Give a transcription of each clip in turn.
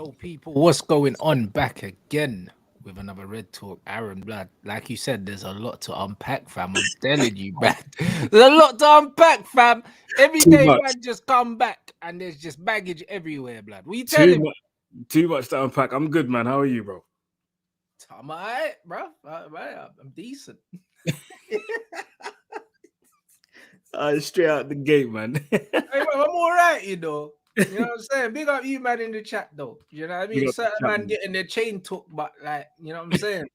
Yo, people, what's going on? Back again with another Red Talk. Aaron Blood. Like you said, there's a lot to unpack, fam. I'm telling you, man. There's a lot to unpack, fam. Every Too day, much. man, just come back and there's just baggage everywhere, blood. What you Too telling me? much. Too much to unpack. I'm good, man. How are you, bro? I'm all right, bro. I'm decent. Straight out the gate, man. Hey, bro, I'm all right, you know. You know what I'm saying? Big up you, man, in the chat, though. You know what I Big mean? up the Certain chat, man man. getting their chain took, but like, you know what I'm saying?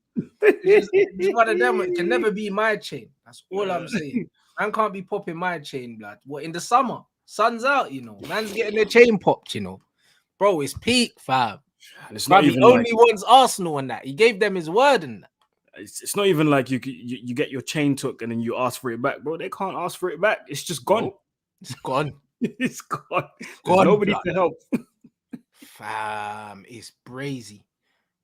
It's just one of them. It can never be my chain. That's all I'm saying. Man can't be popping my chain, blood. What in the summer? Sun's out, you know. Man's getting their chain popped, you know. Bro, it's peak, fam. And it's not Fam, he even like only wants Arsenal on that. He gave them his word and that. it's not even like you get your chain took and then you ask for it back, bro. They can't ask for it back. It's just gone. Nope. It's gone. It's gone. It's There's gone, nobody blood. to help. Fam, it's brazy.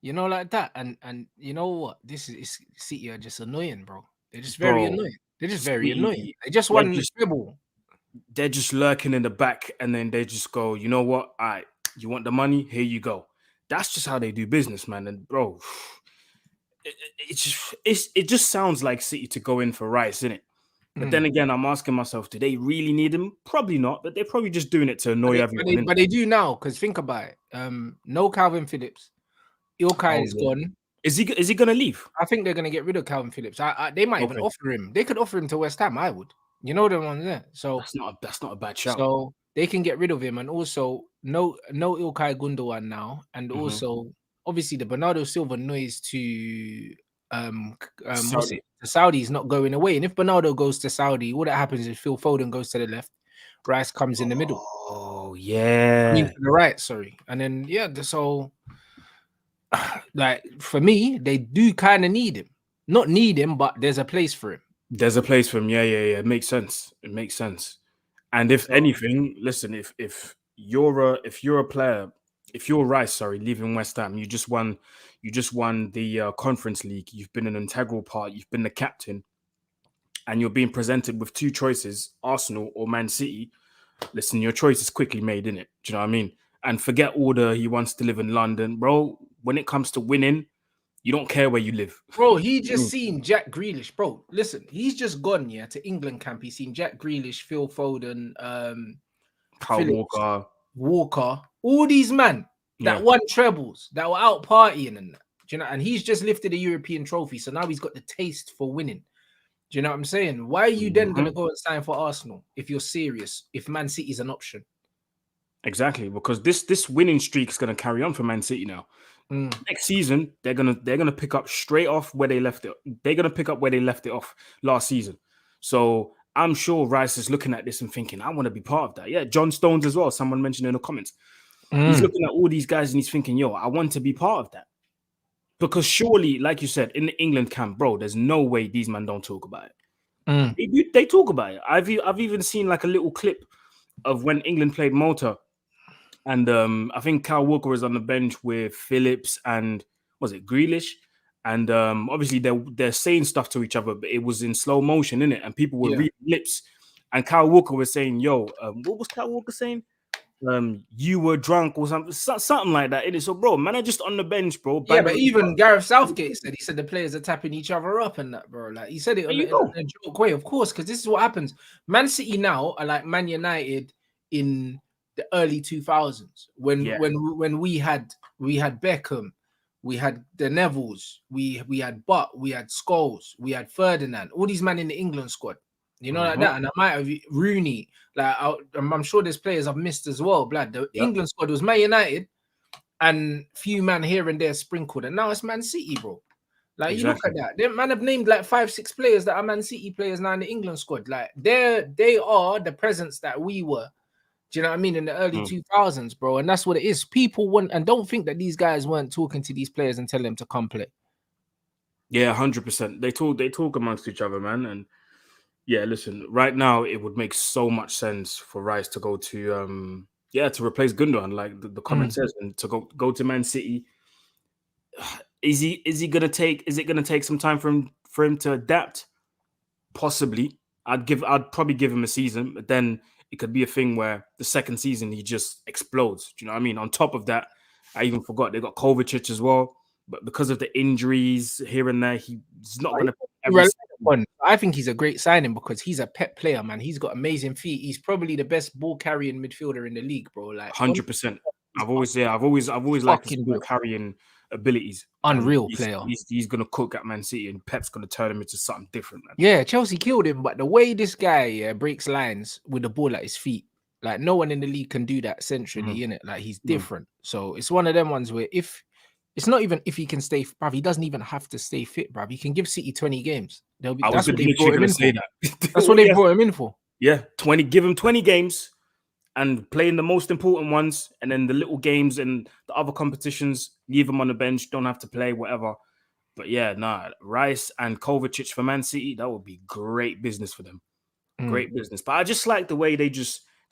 You know, like that. And you know what? This is City are just annoying, bro. They're just very Bro, annoying. They're just very annoying. City, They just they're won the just treble. they're just lurking in the back and then they just go, you know what? All right, you want the money? Here you go. That's just how they do business, man. And bro, it just sounds like City to go in for Rice, innit? But then Mm. again, I'm asking myself, do they really need him? Probably not, but they're probably just doing it to But annoy they, but they, everyone, innit? but they do now, because think about it. No Calvin Phillips. Ilkay Oh is yeah. gone. Is he gonna leave? I think they're gonna get rid of Calvin Phillips. They might even Okay, offer him. They could offer him to West Ham. I would. You know the ones there. So that's not a bad shout. so they can get rid of him, and also no Ilkay Gundogan now, and Hmm. also obviously the Bernardo Silva noise to what's Saudi. it? The Saudi's not going away, and if Bernardo goes to Saudi, all that happens is Phil Foden goes to the left, Rice comes in the middle. Oh I mean yeah, to the right, sorry, and then yeah, so like for me, they do kind of need him. Not need him, but there's a place for him. there's a place for him. Yeah. It makes sense. It makes sense. And if So anything, listen, if you're a player, if you're Rice, sorry, leaving West Ham, you just won the Conference League. You've been an integral part. You've been the captain, and you're being presented with two choices: Arsenal or Man City. Listen, your choice is quickly made, in it. Do you know what I mean? And forget all the he wants to live in London, bro. When it comes to winning, you don't care where you live. bro, he I just mean, seen Jack Grealish, bro. Listen, he's just gone, yeah, to England camp. He's seen Jack Grealish, Phil Foden, Kyle Phillips, Walker, Walker, all these men that yeah. won trebles, that were out partying and that. Do you know? And he's just lifted a European trophy, so now he's got the taste for winning. Do you know what I'm saying? Why are you then Mhm. gonna go and sign for Arsenal if you're serious? If Man City is an option? Exactly, because this winning streak is going to carry on for Man City now. Mm. Next season, they're gonna pick up straight off where they left it. They're gonna pick up where they left it off last season. So I'm sure Rice is looking at this and thinking, I want to be part of that. Yeah, John Stones as well. Someone mentioned in the comments. He's Mm. looking at all these guys and he's thinking, yo, I want to be part of that. Because surely, like you said, in the England camp, bro, there's no way these men don't talk about it. Mm. They talk about it. I've even seen like a little clip of when England played Malta, and I think Kyle Walker was on the bench with Phillips and was it Grealish, and obviously they're saying stuff to each other, but it was in slow motion, innit? And people were Yeah. reading lips, and Kyle Walker was saying, "Yo, what was Kyle Walker saying? You were drunk or something, something like that." Innit? So, bro, man, are just on the bench, bro. Yeah, but Bantering. even Gareth Southgate said the players are tapping each other up and that, bro. Like he said it There in you in go. a joke way, of course, because this is what happens. Man City now are like Man United in the early 2000s when Yeah. we had Beckham, we had the Nevilles, we had Butt, we had Scholes, we had Ferdinand, all these men in the England squad. You know, like Mhm. that, and I might have Rooney. Like I'm sure there's players I've missed as well. Blood, the Yep. England squad was Man United and few man here and there sprinkled, and now it's Man City, bro. Like you look at Exactly. that, them man have named like 5-6 players that are Man City players now in the England squad. Like they are the presence that we were. Do you know what I mean in the early Mm. 2000s, bro? And that's what it is. People want and don't think that these guys weren't talking to these players and telling them to come play. Yeah, 100%. They talk amongst each other, man, and yeah, listen, right now it would make so much sense for Rice to go to to replace Gundogan, like the comment Mm. says, and to go to Man City. Is he gonna take is it gonna take some time for him to adapt? Possibly. I'd probably give him a season, but then it could be a thing where the second season he just explodes. Do you know what I mean? On top of that, I even forgot they got Kovacic as well, but because of the injuries here and there, he's not going to every. I think he's a great signing because he's a pet player, man. He's got amazing feet. He's probably the best ball carrying midfielder in the league, bro. Like 100%. I've always liked his ball carrying abilities. Unreal player. He's gonna cook at Man City, and Pep's gonna turn him into something different, man. Yeah, Chelsea killed him, but the way this guy breaks lines with the ball at his feet, like no one in the league can do that centrally, innit? Like he's different. So it's one of them ones where if it's not even if he can stay, bruv, he doesn't even have to stay fit, bruv. He can give City 20 games. That's what they brought him in for. That's what they brought him in for. Yeah, 20. Give him 20 games and play in the most important ones, and then the little games and the other competitions, leave him on the bench. Don't have to play, whatever. But yeah, Rice and Kovacic for Man City, that would be great business for them. Great business. But I just like the way they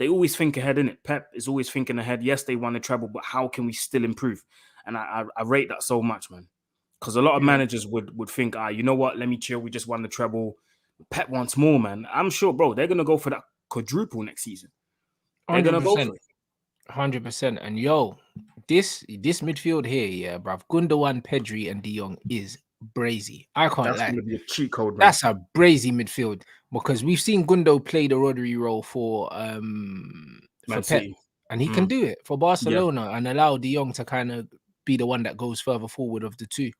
always think ahead, innit? Pep is always thinking ahead. Yes, they won the treble, but how can we still improve? And I rate that so much, man. Because a lot of managers would think, you know what? Let me chill. We just won the treble. Pep wants more, man. I'm sure, bro, they're going to go for that quadruple next season. They're going to go for it. 100%. And yo, this midfield here, yeah, bruv, Gundogan, Pedri, and De Jong is brazy. I can't lie. That's going to be a cheat code, man. That's a brazy midfield because we've seen Gundo play the Rodri role for Pep, and he can do it for Barcelona and allow De Jong to kind of be the one that goes further forward of the two.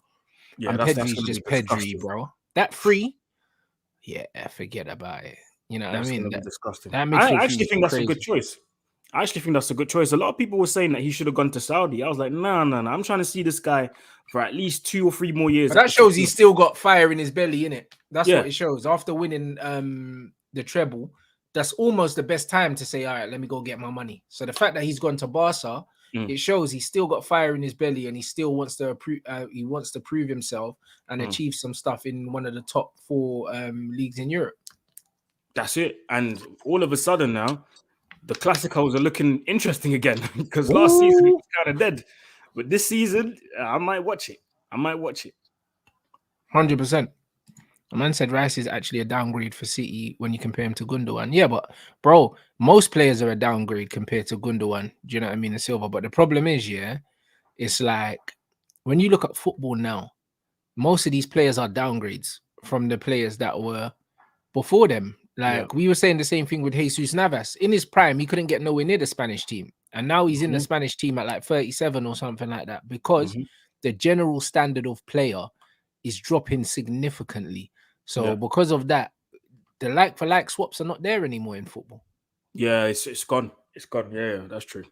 Yeah, and Pedri's just Pedri, bro. That free, forget about it. You know what I mean? That's disgusting. I actually think that's a good choice. A lot of people were saying that he should have gone to Saudi. I was like, no. I'm trying to see this guy for at least 2 or 3 more years. But that shows he's still got fire in his belly, innit? That's what it shows. After winning the treble, that's almost the best time to say, all right, let me go get my money. So the fact that he's gone to Barca, it shows he's still got fire in his belly and he still wants to prove himself and achieve some stuff in one of the top 4 leagues in Europe. That's it. And all of a sudden now, the Classicos are looking interesting again because last season it was kind of dead. But this season, I might watch it. 100%. A man said Rice is actually a downgrade for City when you compare him to Gundogan. Yeah, but bro, most players are a downgrade compared to Gundogan. Do you know what I mean? And Silva. But the problem is, it's like when you look at football now, most of these players are downgrades from the players that were before them. Like we were saying the same thing with Jesus Navas. In his prime, he couldn't get nowhere near the Spanish team. And now he's in the Spanish team at like 37 or something like that because the general standard of player is dropping significantly. So because of that, the like-for-like swaps are not there anymore in football. Yeah, it's gone. It's gone. Yeah, that's true.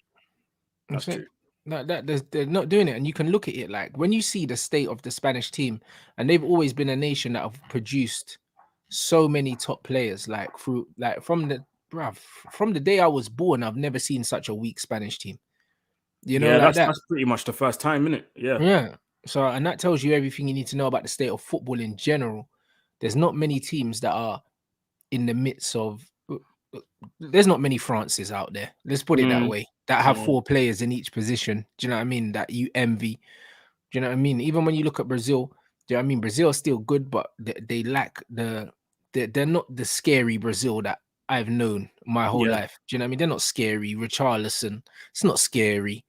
That's true. They're not doing it. And you can look at it like when you see the state of the Spanish team, and they've always been a nation that have produced so many top players, from the day I was born, I've never seen such a weak Spanish team. You know, that's pretty much the first time, isn't it? Yeah. So, and that tells you everything you need to know about the state of football in general. There's not many teams that are in the midst of. There's not many Frances out there. Let's put it that way. That have 4 players in each position. Do you know what I mean? That you envy. Do you know what I mean? Even when you look at Brazil, do you know what I mean? Brazil is still good, but they lack they're not the scary Brazil that I've known my whole life. Do you know what I mean? They're not scary. Richarlison, it's not scary.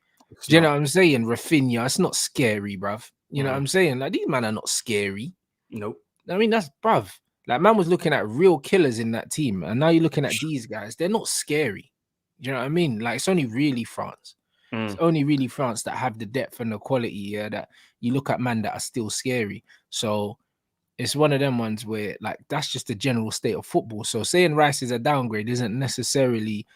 Do you know what I'm saying? Rafinha, it's not scary, bruv. You know what I'm saying? Like, these men are not scary. Nope. I mean, that's bruv. Like, man was looking at real killers in that team, and now you're looking at these guys. They're not scary. Do you know what I mean? Like, it's only really France. It's only really France that have the depth and the quality that you look at, man, that are still scary. So it's one of them ones where, like, that's just the general state of football. So saying Rice is a downgrade isn't necessarily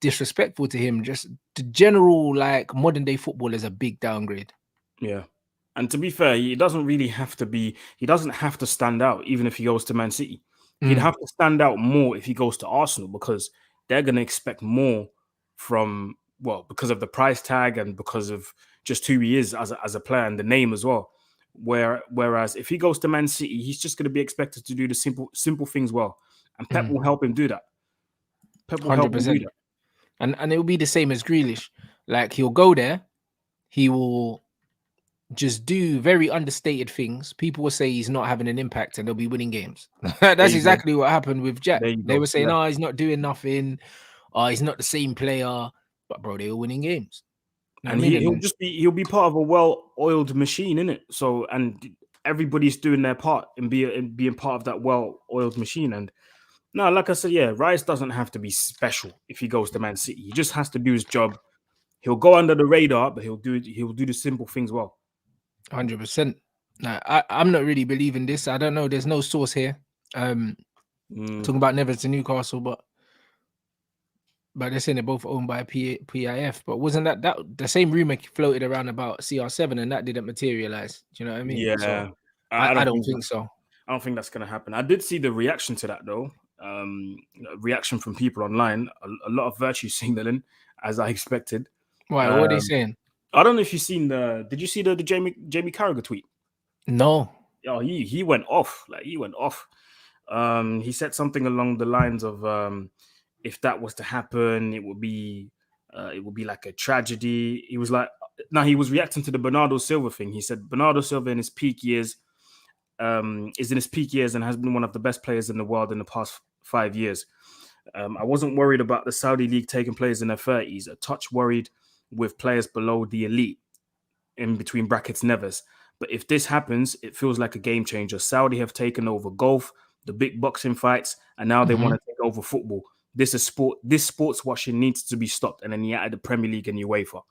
disrespectful to him. Just the general, like, modern day football is a big downgrade. Yeah. And to be fair, he doesn't have to stand out, even if he goes to Man City. He'd have to stand out more if he goes to Arsenal because they're going to expect more because of the price tag and because of just who he is as a player and the name as well. Whereas if he goes to Man City, he's just going to be expected to do the simple things well. And Pep will help him do that. Pep will 100%. Help him do that. And it will be the same as Grealish. Like, he'll go there, he will just do very understated things. People will say he's not having an impact and they'll be winning games. That's exactly what happened with Jack. They were saying, he's not doing nothing. He's not the same player. But, bro, they were winning games. And he'll be part of a well-oiled machine, innit? So, and everybody's doing their part in being part of that well-oiled machine. And no, like I said, yeah, Rice doesn't have to be special if he goes to Man City. He just has to do his job. He'll go under the radar, but he'll do the simple things well. 100%. Nah, I'm not really believing this. I don't know. There's no source here. Talking about Nevers to Newcastle, but they're saying they're both owned by PIF. But wasn't that the same rumor floated around about CR7 and that didn't materialize? Do you know what I mean? Yeah, so I don't think so. I don't think that's going to happen. I did see the reaction to that though. Reaction from people online. A lot of virtue signaling, as I expected. Why? What are they saying? I don't know if you've seen Did you see the Jamie Carragher tweet? No. Oh, he went off. Like he went off. He said something along the lines of if that was to happen, it would be like a tragedy. He was like, he was reacting to the Bernardo Silva thing. He said Bernardo Silva in his peak years is in his peak years and has been one of the best players in the world in the past 5 years. I wasn't worried about the Saudi league taking players in their 30s. A touch worried with players below the elite, in between brackets, Nevers. But if this happens, it feels like a game changer. Saudi have taken over golf, the big boxing fights, and now they want to take over football. This is sport. This sports washing needs to be stopped. And then he added the Premier League and UEFA.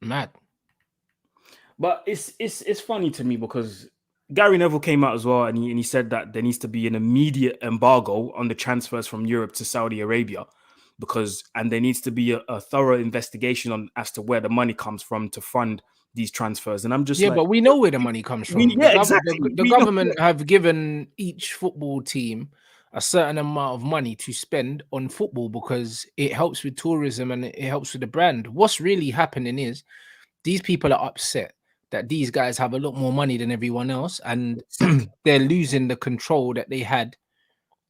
Mad. But it's funny to me because Gary Neville came out as well, and he said that there needs to be an immediate embargo on the transfers from Europe to Saudi Arabia, and there needs to be a thorough investigation as to where the money comes from to fund these transfers. And I'm just but we know where the money comes from. Exactly. The government have given each football team a certain amount of money to spend on football because it helps with tourism and it helps with the brand. What's really happening is these people are upset that these guys have a lot more money than everyone else, and they're losing the control that they had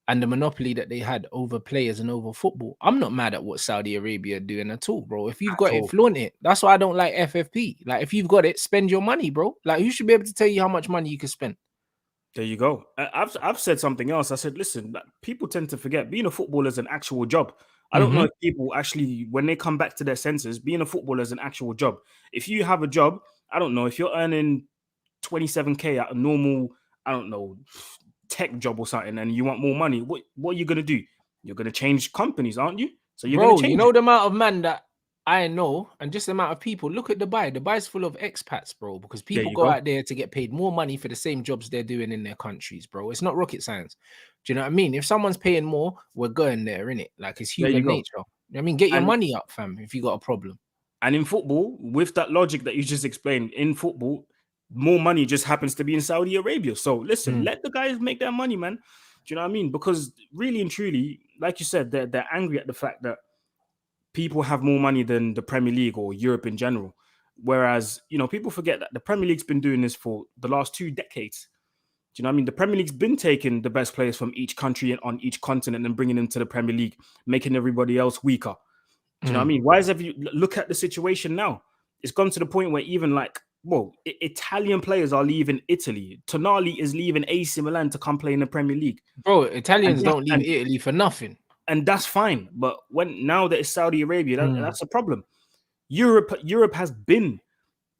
and the monopoly that they had over players and over football. I'm not mad at what Saudi Arabia are doing at all, bro. If you've got it, flaunt it. That's why I don't like FFP. Like, if you've got it, spend your money, bro. Like, who should be able to tell you how much money you can spend? There you go. I've said something else. I said, listen, people tend to forget being a footballer is an actual job. I don't know if people actually, when they come back to their senses, being a footballer is an actual job. If you have a job, I don't know, if you're earning 27K at a normal, I don't know, tech job or something, and you want more money, what are you going to do? You're going to change companies, aren't you? So you're going to change. You know the amount of man that I know and just the amount of people. Look at Dubai. Dubai's full of expats, bro, because people go out there to get paid more money for the same jobs they're doing in their countries, bro. It's not rocket science. Do you know what I mean? If someone's paying more, we're going there, innit? Like, it's human nature. You know what I mean? Get your money up, fam, if you got a problem. And in football, with that logic that you just explained, in football, more money just happens to be in Saudi Arabia. So listen, let the guys make their money, man. Do you know what I mean? Because really and truly, like you said, they're angry at the fact that people have more money than the Premier League or Europe in general. Whereas, people forget that the Premier League's been doing this for the last 2 decades. Do you know what I mean? The Premier League's been taking the best players from each country and on each continent and bringing them to the Premier League, making everybody else weaker. Do you know what I mean? Why look at the situation now? It's gone to the point where even Italian players are leaving Italy. Tonali is leaving AC Milan to come play in the Premier League. Bro, Italians don't leave Italy for nothing. And that's fine. But now that it's Saudi Arabia, that's a problem. Europe has been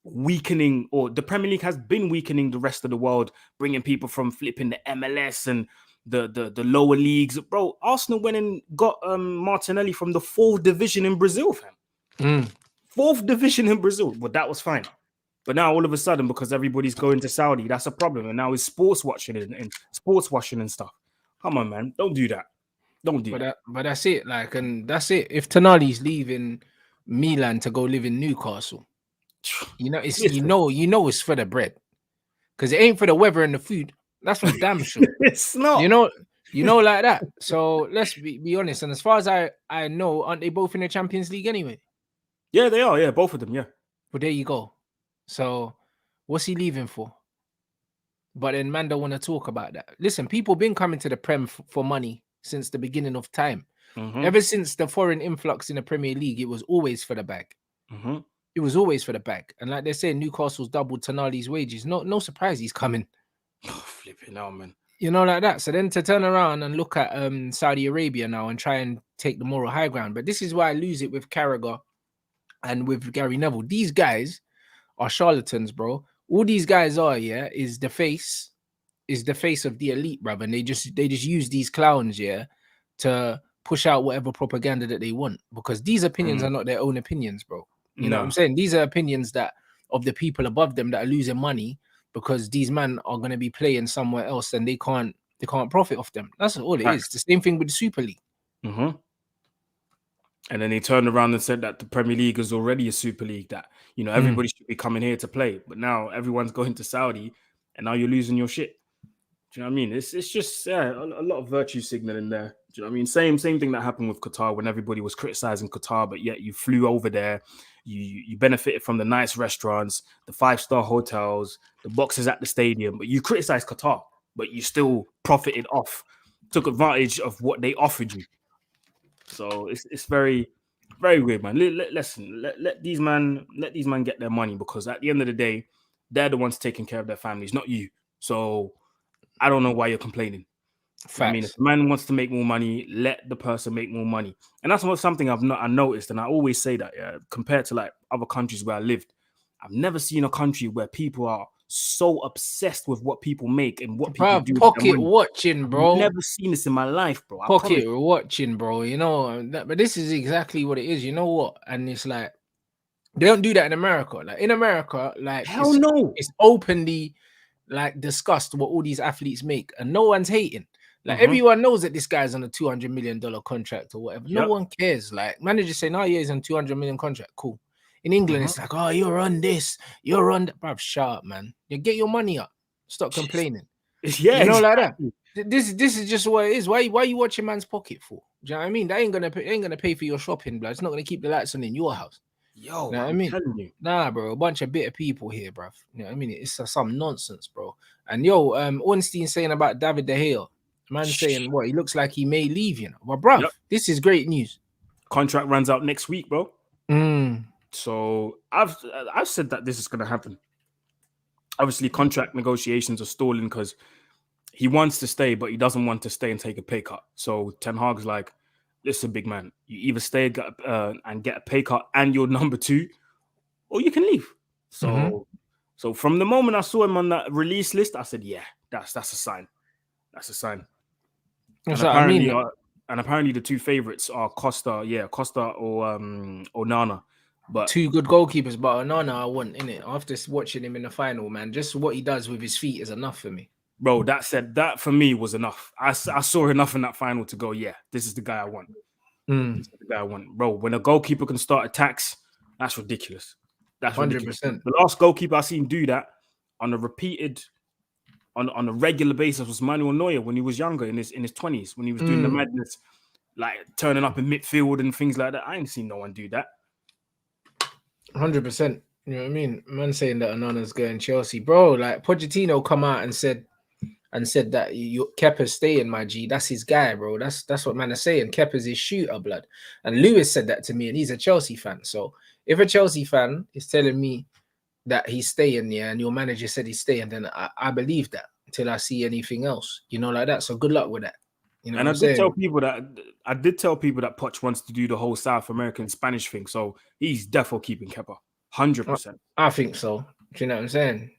weakening, or the Premier League has been weakening the rest of the world, bringing people from flipping the MLS and the lower leagues. Bro, Arsenal went and got Martinelli from the 4th division in Brazil, fam. 4th division in Brazil. But that was fine. But now all of a sudden, because everybody's going to Saudi, that's a problem. And now it's sports watching and sports washing and stuff. Come on, man. Don't do that. Don't do that. But that's it. And that's it. If Tonali's leaving Milan to go live in Newcastle, it's it's for the bread. Because it ain't for the weather and the food. That's for damn sure. It's not. Like that. So let's be honest. And as far as I know, aren't they both in the Champions League anyway? Yeah, they are. Yeah, both of them. Yeah. But there you go. So what's he leaving for? But then man don't want to talk about that. Listen, people been coming to the Prem for money since the beginning of time. Ever since the foreign influx in the Premier League, it was always for the bag. It was always for the bag. And like they say, Newcastle's doubled Tonali's wages. No surprise he's coming. Oh, flipping out, man. Like that. So then to turn around and look at Saudi Arabia now and try and take the moral high ground. But this is why I lose it with Carragher and with Gary Neville. These guys are charlatans, bro. All these guys are, yeah, is the face of the elite, brother. And they just use these clowns, yeah, to push out whatever propaganda that they want, because these opinions are not their own opinions, bro. You know what I'm saying? These are opinions that of the people above them that are losing money because these men are going to be playing somewhere else and they can't profit off them. That's all it is. The same thing with the Super League. And then they turned around and said that the Premier League is already a Super League, that, you know, everybody should be coming here to play. But now everyone's going to Saudi and now you're losing your shit. Do you know what I mean? It's just a lot of virtue signaling there. Do you know what I mean? Same thing that happened with Qatar when everybody was criticizing Qatar, but yet you flew over there, you benefited from the nice restaurants, the 5-star hotels, the boxes at the stadium, but you criticized Qatar, but you still profited off, took advantage of what they offered you. So it's very, very weird, man. Listen, let these men get their money, because at the end of the day, they're the ones taking care of their families, not you. So I don't know why you're complaining. I mean, if the man wants to make more money, let the person make more money. And that's something I noticed, and I always say that, yeah, compared to like other countries where I lived, I've never seen a country where people are so obsessed with what people make and what people do. Pocket watching, bro. I've never seen this in my life, bro. Pocket watching, bro. You know, but this is exactly what it is. You know what? And it's like, they don't do that in America. Like in America, like hell no, it's openly like discussed what all these athletes make, and no one's hating. Like everyone knows that this guy's on a $200 million contract or whatever. No one cares. Like managers say, "No, yeah, he's on $200 million contract." Cool. In England, it's like, "Oh, you're on this, you're on that." Bruv, shut up, man. You get your money up. Stop complaining. Yeah, you know, exactly. Like that. This is just what it is. Why you watching man's pocket for? Do you know what I mean? They ain't gonna pay for your shopping, blood. It's not gonna keep the lights on in your house. Yo, you know what I mean? Nah, bro, a bunch of bitter people here, bro. You know what I mean? It's some nonsense, bro. And yo, Ornstein saying about David De Gea, man saying what he looks like he may leave, you know. But bro, this is great news. Contract runs out next week, bro. So I've said that this is gonna happen. Obviously, contract negotiations are stalling because he wants to stay, but he doesn't want to stay and take a pay cut. So Ten Hag's like, listen, big man, you either stay and get a pay cut and you're number 2, or you can leave. So from the moment I saw him on that release list, I said, yeah, that's a sign. That's a sign. And apparently the two favorites are Costa or Onana. But 2 good goalkeepers, but Onana I want, innit? After watching him in the final, man, just what he does with his feet is enough for me. Bro, that for me was enough. I saw enough in that final to go, yeah, this is the guy I want. This is the guy I want. Bro, when a goalkeeper can start attacks, that's ridiculous. That's 100%. Ridiculous. The last goalkeeper I seen do that on a regular basis was Manuel Neuer when he was younger, in his 20s, when he was doing the madness, like turning up in midfield and things like that. I ain't seen no one do that. 100%. You know what I mean? Man saying that Onana's going Chelsea, bro. Like Pochettino come out and said that Kepa's staying, my G. That's his guy, bro. That's what man is saying. Kepa's his shooter, blood. And Lewis said that to me, and he's a Chelsea fan. So if a Chelsea fan is telling me that he's staying, yeah, and your manager said he's staying, then I believe that until I see anything else, you know, like that. So good luck with that. You know, and I did tell people that Poch wants to do the whole South American Spanish thing, so he's definitely keeping Kepa, 100%. I think so. Do you know what I'm saying?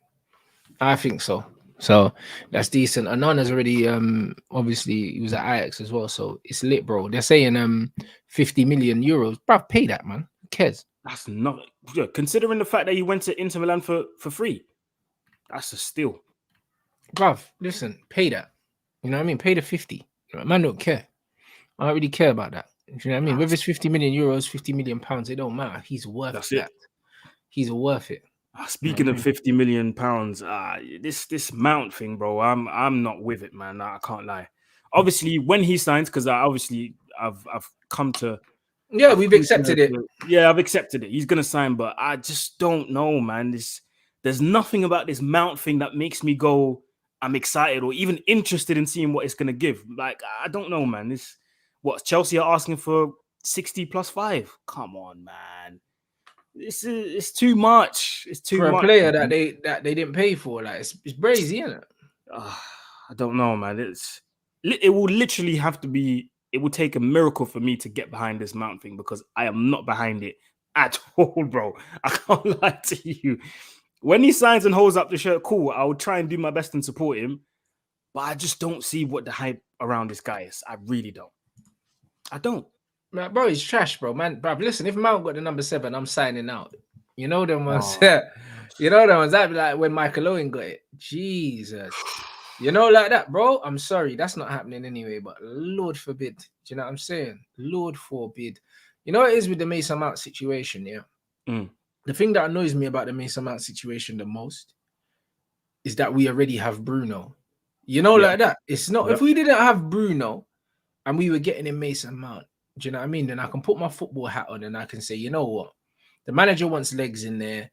I think so. So that's decent. Anana's already obviously he was at Ajax as well, so it's lit, bro. They're saying 50 million euros. Bro, pay that, man. Who cares? That's not considering the fact that he went to Inter Milan for free. That's a steal. Bruv, listen, pay that. You know what I mean? Pay the 50. Man don't care. I don't really care about that. You know what I mean? Whether it's 50 million euros, 50 million pounds, it don't matter. He's worth that. He's worth it. Speaking of 50 million pounds, this Mount thing, bro, I'm not with it, man. I can't lie. Obviously, when he signs, because I've come to. Yeah, we've accepted it. Yeah, I've accepted it. He's gonna sign, but I just don't know, man. There's nothing about this Mount thing that makes me go, I'm excited or even interested in seeing what it's gonna give. Like, I don't know, man. What Chelsea are asking for 60 plus 5. Come on, man. It's too much. It's too much for a player that they didn't pay for. Like it's brazy, isn't it? I don't know, man. It will literally have to be it would take a miracle for me to get behind this Mount thing, because I am not behind it at all, bro. I can't lie to you. When he signs and holds up the shirt, cool. I will try and do my best and support him, but I just don't see what the hype around this guy is. I really don't. I don't. Man, bro, he's trash, bro. Man, bro, listen, if Mount got the number 7, I'm signing out. You know them ones. Oh. You know them ones. That'd be like when Michael Owen got it. Jesus. You know, like that, bro. I'm sorry, that's not happening anyway. But Lord forbid. Do you know what I'm saying? Lord forbid. You know what it is with the Mason Mount situation, yeah? The thing that annoys me about the Mason Mount situation the most is that we already have Bruno. You know, like that. It's not, if we didn't have Bruno and we were getting in Mason Mount, do you know what I mean? Then I can put my football hat on and I can say, you know what? The manager wants legs in there.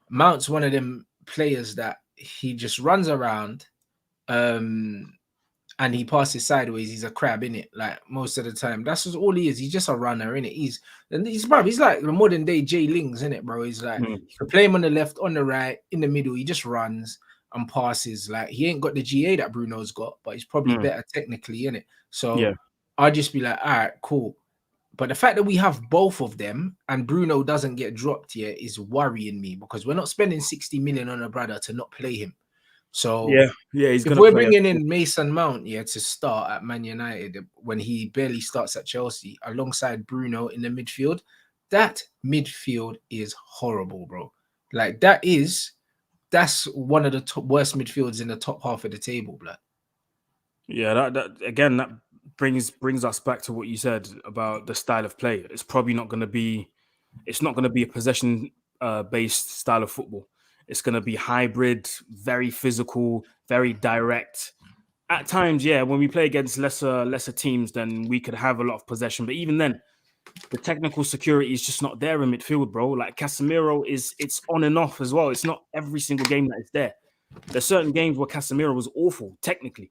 Mount's one of them players that he just runs around and he passes sideways. He's a crab, innit? Like most of the time. That's just all he is. He's just a runner, innit? He's like the modern day Jay Lings, innit, bro? He's like, you can play him on the left, on the right, in the middle. He just runs and passes. Like, he ain't got the GA that Bruno's got, but he's probably better technically, innit? So I'll just be like, all right, cool. But the fact that we have both of them and Bruno doesn't get dropped yet is worrying me, because we're not spending 60 million on a brother to not play him. So he's if we're bringing in Mason Mount to start at Man United when he barely starts at Chelsea alongside Bruno in the midfield, that midfield is horrible, bro. Like that's one of the worst midfields in the top half of the table, blood. Yeah, that brings us back to what you said about the style of play. It's probably not going to be a possession based style of football. It's going to be hybrid, very physical, very direct. At times, when we play against lesser teams, then we could have a lot of possession. But even then, the technical security is just not there in midfield, bro. Like Casemiro it's on and off as well. It's not every single game that it's there. There's certain games where Casemiro was awful technically.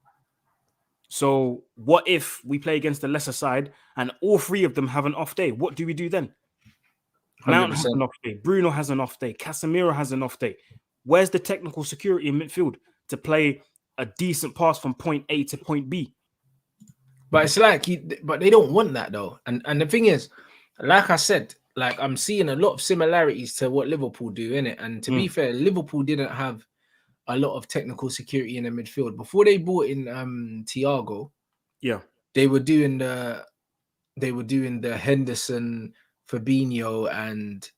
So what if we play against the lesser side and all three of them have an off day? What do we do then? 100%. Mount has an off day. Bruno has an off day. Casemiro has an off day. Where's the technical security in midfield to play a decent pass from point A to point B? But it's like, but they don't want that though. And the thing is, like I said, like I'm seeing a lot of similarities to what Liverpool do, innit? And to be fair, Liverpool didn't have a lot of technical security in the midfield before they brought in Thiago. Yeah, they were doing the Henderson, Fabinho, and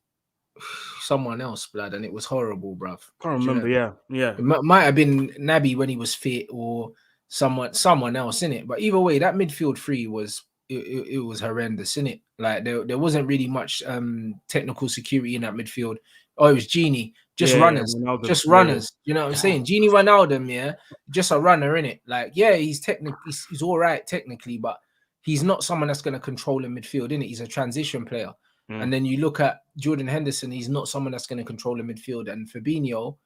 someone else, blood, and it was horrible, bruv. Can't remember. Yeah. It might have been Naby when he was fit, or someone else in it. But either way, that midfield three was it was horrendous, innit? Like there wasn't really much technical security in that midfield. Oh, it was Genie, just runners, just runners. You know what I'm saying? Genie Wijnaldum, just a runner, innit? Like, he's he's all right technically, but he's not someone that's going to control in midfield, innit? He's a transition player. And then you look at Jordan Henderson, he's not someone that's going to control the midfield. And Fabinho,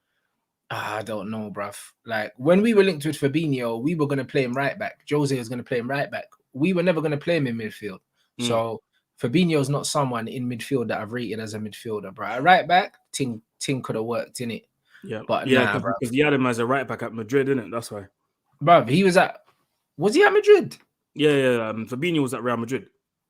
I don't know, bruv. Like, when we were linked with Fabinho, we were going to play him right back. Jose was going to play him right back. We were never going to play him in midfield. So Fabinho's not someone in midfield that I've rated as a midfielder, bro. At right back, Ting could have worked, innit? Yeah, but because he had him as a right back at Madrid, innit? That's why. Bruv, was he at Madrid? Yeah. Fabinho was at Real Madrid.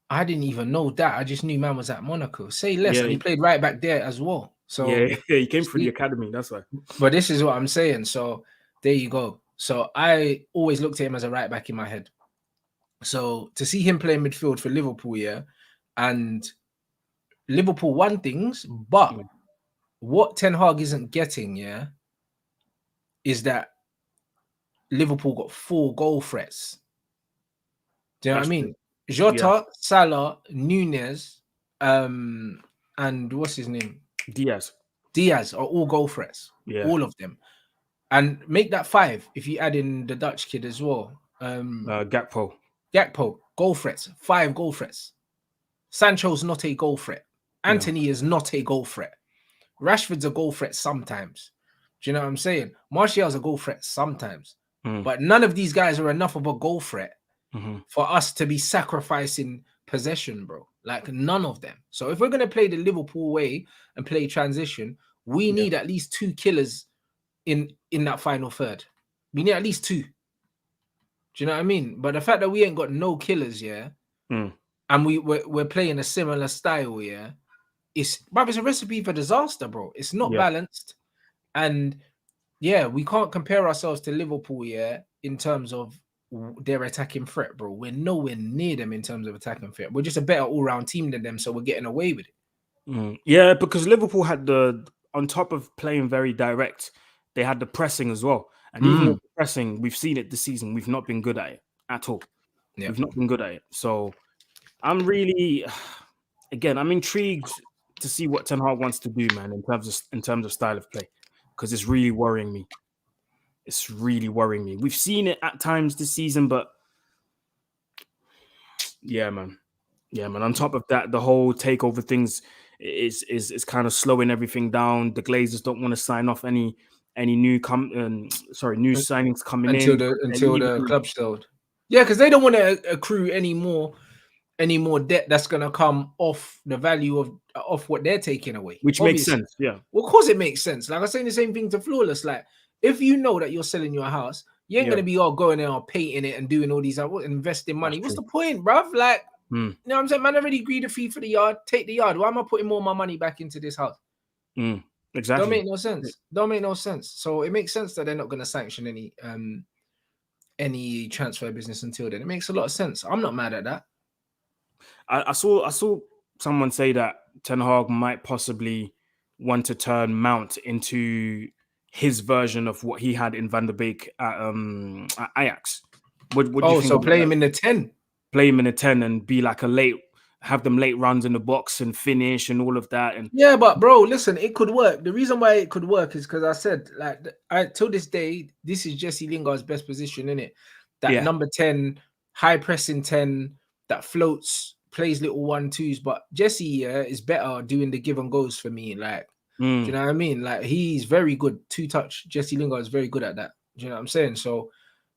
I didn't even know that. I just knew man was at Monaco. Say less, and he played right back there as well. So he came through the academy. That's why. But this is what I'm saying. So there you go. So I always looked at him as a right back in my head. So to see him play midfield for Liverpool, and Liverpool won things, but what Ten Hag isn't getting, is that Liverpool got 4 goal threats. Do you know what I mean? True. Jota, Salah, Nunez, and what's his name? Diaz are all goal threats. All of them. And make that 5 if you add in the Dutch kid as well. Gakpo, goal threats. 5 goal threats. Sancho's not a goal threat. Anthony is not a goal threat. Rashford's a goal threat sometimes. Do you know what I'm saying? Martial's a goal threat sometimes. But none of these guys are enough of a goal threat for us to be sacrificing possession, bro. Like, none of them. So if we're going to play the Liverpool way and play transition, we need at least 2 killers in that final third. We need at least 2. Do you know what I mean? But the fact that we ain't got no killers, yeah, Mm. and we're playing a similar style, yeah, it's a recipe for disaster, bro. It's not Yeah. balanced, and yeah, we can't compare ourselves to Liverpool, yeah, in terms of their attacking threat, bro. We're nowhere near them in terms of attacking threat. We're just a better all-round team than them, so we're getting away with it. Yeah, because Liverpool had on top of playing very direct, they had the pressing as well. And even with the pressing, we've seen it this season. We've not been good at it at all. Yeah. We've not been good at it. So I'm really, again, I'm intrigued to see what Ten Hag wants to do, man, in terms of style of play, because it's really worrying me. It's really worrying me. We've seen it at times this season, but yeah, man. Yeah, man. On top of that, the whole takeover things is kind of slowing everything down. The Glazers don't want to sign off any new new signings coming until in. the club sold. Yeah, because they don't want to accrue any more debt that's gonna come off the value of what they're taking away. Which makes sense. Yeah. Well, of course it makes sense. Like I was saying the same thing to Flawless. Like, if you know that you're selling your house, you ain't gonna be all going there or painting it and doing all these investing money. What's the point, bruv? Like, you know what I'm saying? Man, I already agreed a fee for the yard. Take the yard. Why am I putting more of my money back into this house? Exactly. Don't make no sense. Don't make no sense. So it makes sense that they're not gonna sanction any transfer business until then. It makes a lot of sense. I'm not mad at that. I saw someone say that Ten Hag might possibly want to turn Mount into his version of what he had in Van der Beek at Ajax. What do you think? So play him in the 10. Play him in a 10 and be like have them late runs in the box and finish and all of that. And yeah, but bro, listen, it could work. The reason why it could work is because I said, like, till this day, this is Jesse Lingard's best position, in it. That number 10, high pressing 10 that floats, plays little 1-2s. But Jesse is better doing the give and goes for me. Like, do you know what I mean? Like, he's very good 2-touch. Jesse Lingard is very good at that. Do you know what I'm saying? So,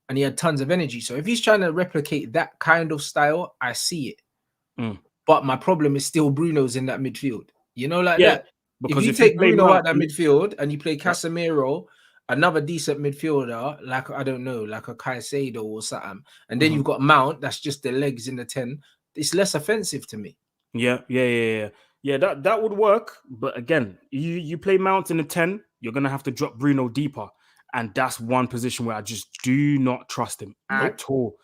and he had tons of energy. So if he's trying to replicate that kind of style, I see it. But my problem is still Bruno's in that midfield. You know, like that. Because if you take Bruno out that midfield and you play Casemiro, another decent midfielder, like, I don't know, like a Caicedo or something, and then you've got Mount, that's just the legs in the 10, it's less offensive to me. Yeah, that would work. But again, you play Mount in the 10, you're going to have to drop Bruno deeper. And that's one position where I just do not trust him at all.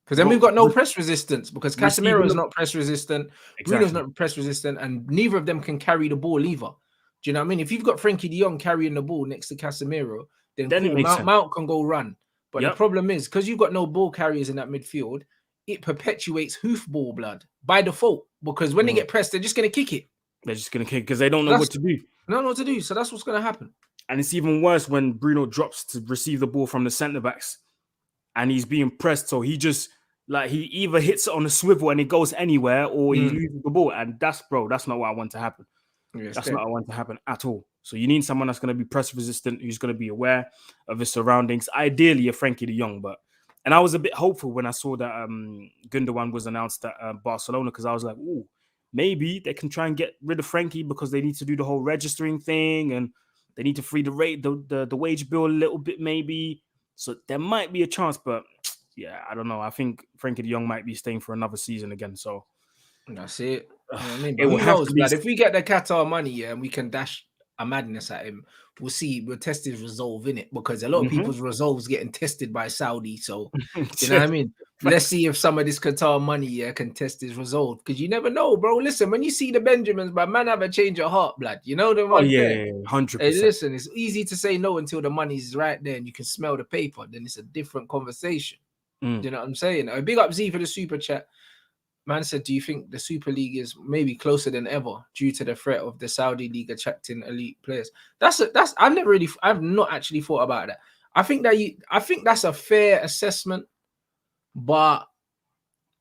Because then we've got no press resistance, because Casemiro is not press resistant, Bruno's not press resistant, and neither of them can carry the ball either. Do you know what I mean? If you've got Frankie de Jong carrying the ball next to Casemiro, then cool, Mount can go run. But the problem is, because you've got no ball carriers in that midfield, it perpetuates hoofball blood by default. Because when they get pressed, they're just going to kick it. They're just going to kick because they don't know what to do. They don't know what to do. So that's what's going to happen. And it's even worse when Bruno drops to receive the ball from the centre backs and he's being pressed. So he just, like, he either hits it on a swivel and it goes anywhere, or he loses the ball. And that's not what I want to happen. That's not what I want to happen at all. So you need someone that's going to be press resistant, who's going to be aware of his surroundings. Ideally, a Frankie de Jong. And I was a bit hopeful when I saw that Gundogan was announced at Barcelona, because I was like, ooh, maybe they can try and get rid of Frankie because they need to do the whole registering thing and they need to free the wage bill a little bit, maybe. So there might be a chance, but yeah, I don't know. I think Frankie de Jong might be staying for another season again. So that's it. You know what I mean? But who knows, lad? If we get the Qatar money, and we can dash a madness at him, we'll see. We'll test his resolve in it, because a lot of people's resolves getting tested by Saudi. So you know what I mean? Let's see if some of this Qatar money can test his resolve, because you never know, bro. Listen, when you see the Benjamins, but man, have a change of heart, blood. You know the one. 100%. Hey, listen, it's easy to say no until the money's right there and you can smell the paper. Then it's a different conversation. Do you know what I'm saying? A big up Z for the super chat. Man said, do you think the Super League is maybe closer than ever due to the threat of the Saudi League attracting elite players? I've not actually thought about that. I think that's a fair assessment, but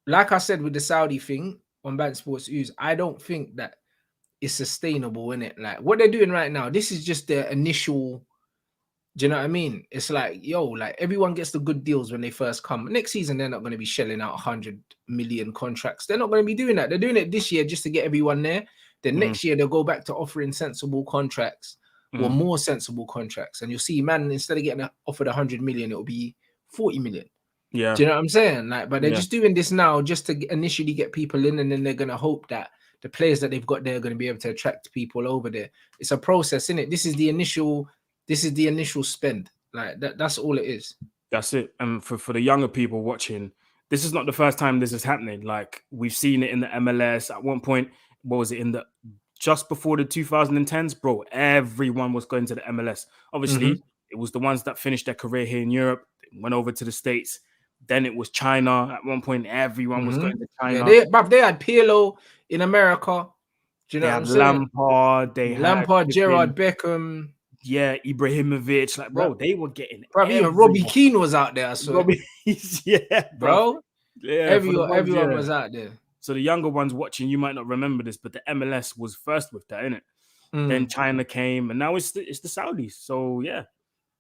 like I said with the Saudi thing on Band Sports News, I don't think that it's sustainable, in it. Like what they're doing right now, this is just the initial. Do you know what I mean? It's like, yo, like everyone gets the good deals when they first come. Next season, they're not going to be shelling out 100 million contracts. They're not going to be doing that. They're doing it this year just to get everyone there. Then next year, they'll go back to offering sensible contracts or more sensible contracts. And you'll see, man, instead of getting offered 100 million, it'll be 40 million. Yeah. Do you know what I'm saying? Like, but they're Yeah. just doing this now just to initially get people in, and then they're gonna hope that the players that they've got there are gonna be able to attract people over there. It's a process, isn't it? This is the initial spend. Like that's all it is. That's it. And for the younger people watching, this is not the first time this is happening. Like we've seen it in the MLS at one point. What was it in the just before the 2010s, bro? Everyone was going to the MLS. Obviously, it was the ones that finished their career here in Europe, went over to the States. Then it was China. At one point, everyone was going to Yeah, China. they had Pirlo in America. Do you know They what had I'm saying? Lampard. They had Lampard, Gerard, Beckham. yeah, Ibrahimovic. Like, bro, they were getting Bro, even Robbie everyone. Keane was out there, I swear. Robbie, yeah, Bro. Yeah, Everyone was out there. So the younger ones watching, you might not remember this, but the MLS was first with that, innit? Then China came, and now it's the Saudis. So yeah,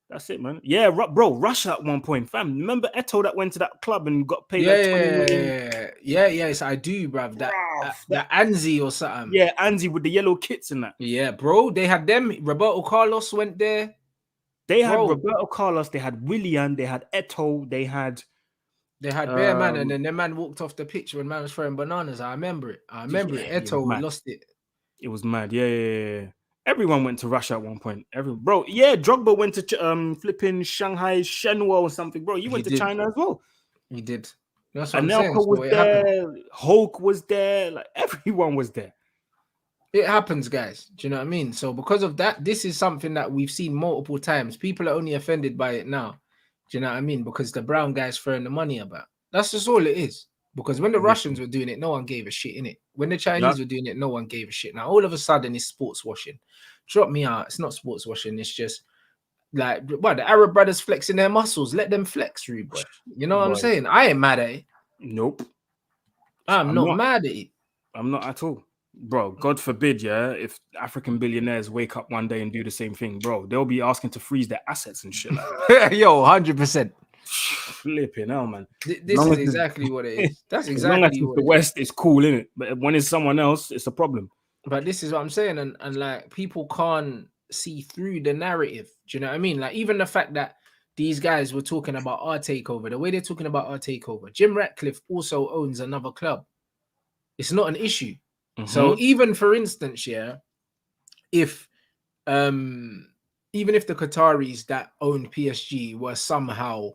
that's it, man. Yeah, bro, Russia at one point, fam. Remember Eto'o that went to that club and got paid like 20 million? Yes, I do, bruv. That Anzi or something. Yeah, Anzi with the yellow kits and that. Yeah, bro. They had them. Roberto Carlos went there. They had Roberto Carlos, they had Willian, they had Eto'o, they had Bear Man, and then the man walked off the pitch when man was throwing bananas. I remember it. Eto'o lost it. It was mad. Yeah. Everyone went to Russia at one point. Bro, yeah, Drogba went to flipping Shanghai Shenhua or something, bro. You went to China as well. He did. That's what I'm Anelka saying. was there. Hulk was there. Like everyone was there. It happens, guys. Do you know what I mean? So because of that, this is something that we've seen multiple times. People are only offended by it now. Do you know what I mean? Because the brown guy's throwing the money about. That's just all it is. Because when the Russians were doing it, no one gave a shit in it. When the Chinese were doing it, no one gave a shit. Now all of a sudden it's sports washing. Drop me out. It's not sports washing. It's just like, well, the Arab brothers flexing their muscles. Let them flex, rude boy. You know what I'm saying? I ain't mad at it. Nope. I'm not mad at it. I'm not at all. Bro, God forbid, yeah, if African billionaires wake up one day and do the same thing, bro, they'll be asking to freeze their assets and shit like that. Yo, 100%. Flipping hell, man. This is exactly what it is. That's exactly what the West is cool, innit? But when it's someone else, it's a problem. But this is what I'm saying, and like people can't see through the narrative. Do you know what I mean? Like even the fact that these guys were talking about our takeover, the way they're talking about our takeover. Jim Ratcliffe also owns another club. It's not an issue. So even for instance, yeah, if even if the Qataris that owned PSG were somehow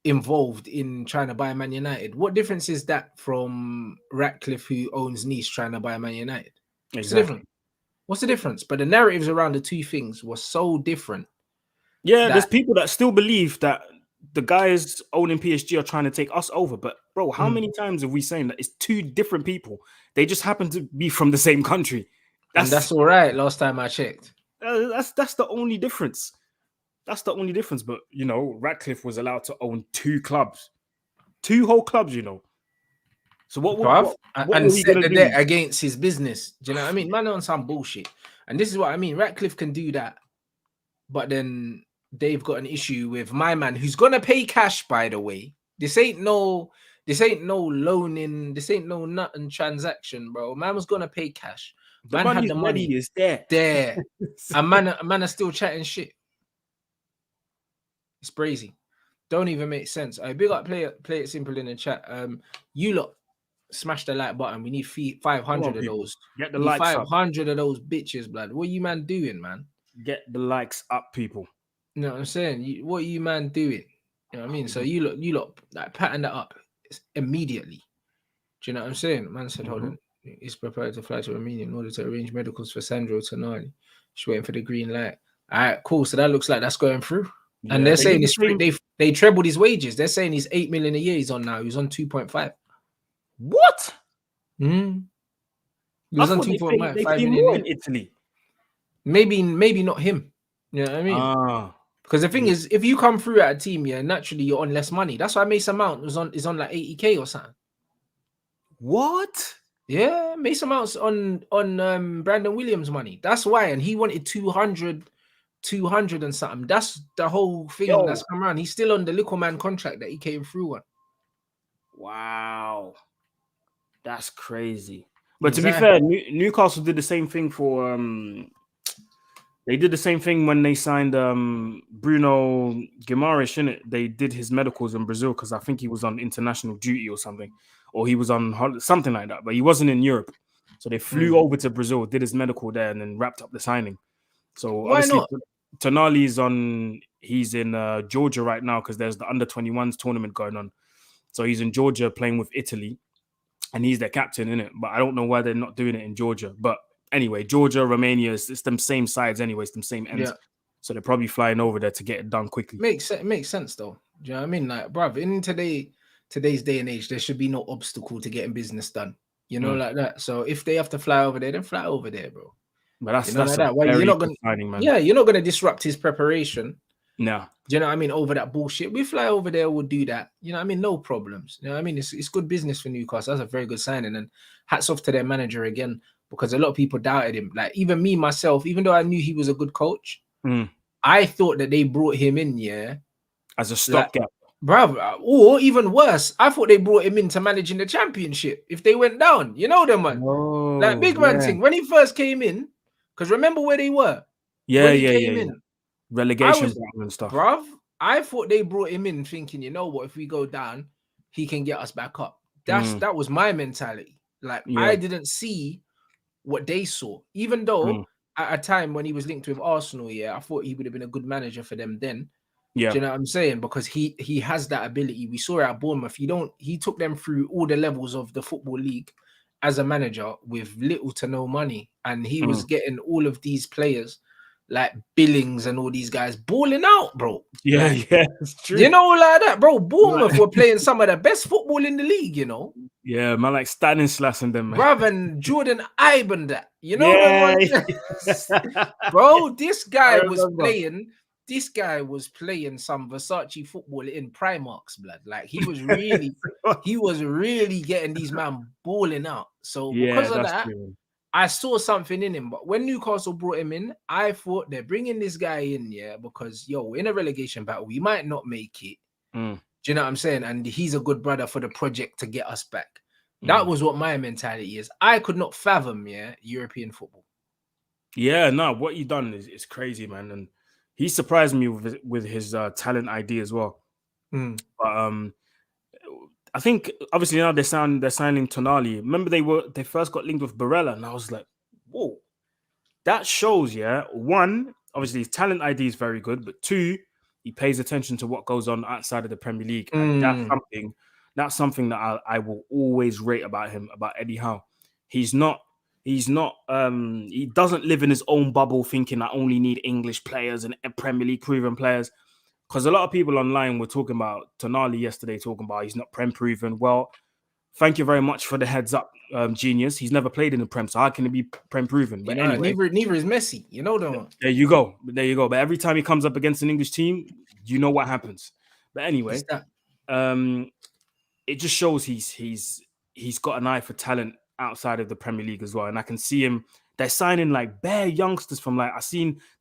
involved in trying to buy Man United, what difference is that from Ratcliffe who owns Nice trying to buy Man United? Exactly. What's the difference? But the narratives around the two things were so different. Yeah, there's people that still believe that the guys owning PSG are trying to take us over. But bro, how many times have we saying that it's two different people? They just happen to be from the same country. That's all right. Last time I checked. That's the only difference. That's the only difference. But you know, Ratcliffe was allowed to own two clubs, two whole clubs. You know. So what and set the debt against his business? Do you know what I mean? Man on some bullshit. And this is what I mean. Ratcliffe can do that, but then they've got an issue with my man who's gonna pay cash. By the way, this ain't no loaning. This ain't no nothing transaction, bro. Man was gonna pay cash. Man had the money. Is there. And man are still chatting shit. It's crazy. Don't even make sense. I big up play it simple in the chat. You lot smash the like button. We need 500 of those. Get the likes 500 of those bitches, blood. What you man doing, man? Get the likes up, people. You know what I'm saying? What you man doing? You know what I mean? So you lot like pattern that up immediately. Do you know what I'm saying? Man said, hold on. He's prepared to fly to Armenia in order to arrange medicals for Sandro Tonali. Just waiting for the green light. All right, cool. So that looks like that's going through. Yeah, and they're saying they trebled his wages. They're saying he's 8 million a year. He's on now. He's on 2.5. What? He was on 2.5 million in Italy. Maybe not him. You know what I mean? Because the thing is, if you come through at a team, yeah, naturally you're on less money. That's why Mason Mount is on like 80k or something. What? Yeah, Mason Mount's on Brandon Williams money. That's why, and he wanted 200 and something. That's the whole thing that's come around. He's still on the little man contract that he came through on. Wow, that's crazy. But to be fair, Newcastle did the same thing for They did the same thing when they signed Bruno Guimaraes, innit? They did his medicals in Brazil because I think he was on international duty or something, or he was on something like that, but he wasn't in Europe. So they flew over to Brazil, did his medical there, and then wrapped up the signing. So Why obviously, not? he's in Georgia right now because there's the under-21s tournament going on. So he's in Georgia playing with Italy, and he's their captain, in it. But I don't know why they're not doing it in Georgia. But anyway, Georgia, Romania, it's them same sides anyway, it's them same ends. Yeah. So they're probably flying over there to get it done quickly. Makes sense though. Do you know what I mean? Like, bruv, in today's day and age, there should be no obstacle to getting business done. You know, like that. So if they have to fly over there, then fly over there, bro. But that's like that. Why you're not gonna signing, man. Yeah, you're not gonna disrupt his preparation. No. Do you know what I mean? Over that bullshit. We fly over there, we'll do that. You know what I mean? No problems. You know what I mean? It's good business for Newcastle. That's a very good signing. And hats off to their manager again, because a lot of people doubted him. Like even me, myself, even though I knew he was a good coach, I thought that they brought him in, as a stopgap. Bruv, or even worse, I thought they brought him in to manage in the championship if they went down. You know them, man. Like big man thing. When he first came in, because remember where they were? Yeah. Relegation battle and stuff. Bruv, I thought they brought him in thinking, you know what, if we go down, he can get us back up. That was my mentality. Like I didn't see what they saw, even though at a time when he was linked with Arsenal, I thought he would have been a good manager for them then. Yeah. Do you know what I'm saying? Because he has that ability. We saw it at Bournemouth. He took them through all the levels of the Football League as a manager with little to no money. And he was getting all of these players like Billings and all these guys balling out, bro. Yeah, it's true. You know, like that, bro. Bournemouth were playing some of the best football in the league, you know. Yeah, man, like Stanislas and them, man. Bruv, and Jordan Iben, that. You know, bro, this guy was playing. This guy was playing some Versace football in Primark's, blood. Like he was really getting these man balling out. So because of that, I saw something in him. But when Newcastle brought him in, I thought they're bringing this guy in, because in a relegation battle, we might not make it. Do you know what I'm saying? And he's a good brother for the project to get us back. That was what my mentality is. I could not fathom, European football. Yeah, no, what he done is crazy, man. And he surprised me with his talent ID as well. But I think obviously now they're signing Tonali. Remember they first got linked with Barella, and I was like, whoa, that shows, one, obviously his talent ID is very good, but two, he pays attention to what goes on outside of the Premier League. And that's something that I will always rate about him, about Eddie Howe. He doesn't live in his own bubble thinking I only need English players and Premier League proven players. Because a lot of people online were talking about Tonali yesterday, talking about he's not Prem proven. Well, thank you very much for the heads up, genius. He's never played in the Prem, so how can he be Prem proven? But anyway, neither is Messi. You know that one. There you go. But every time he comes up against an English team, you know what happens. But anyway, it just shows he's got an eye for talent outside of the Premier League as well. And I can see him. They're signing like bare youngsters from like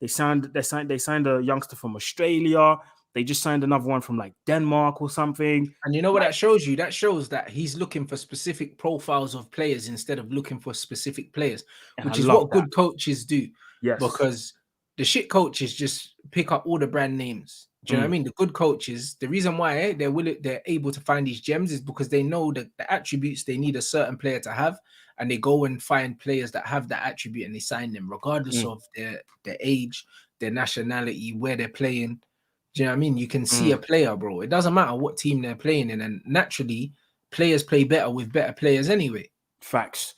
they signed a youngster from Australia. They just signed another one from like Denmark or something. And you know what that shows you? That shows that he's looking for specific profiles of players instead of looking for specific players, which is what good coaches do. Yes. Because the shit coaches just pick up all the brand names. Do you know what I mean? The good coaches, the reason why they're able to find these gems is because they know that the attributes they need a certain player to have, and they go and find players that have that attribute and they sign them regardless of their age, their nationality, where they're playing. Do you know what I mean? You can see a player, bro. It doesn't matter what team they're playing in, and naturally, players play better with better players anyway. Facts.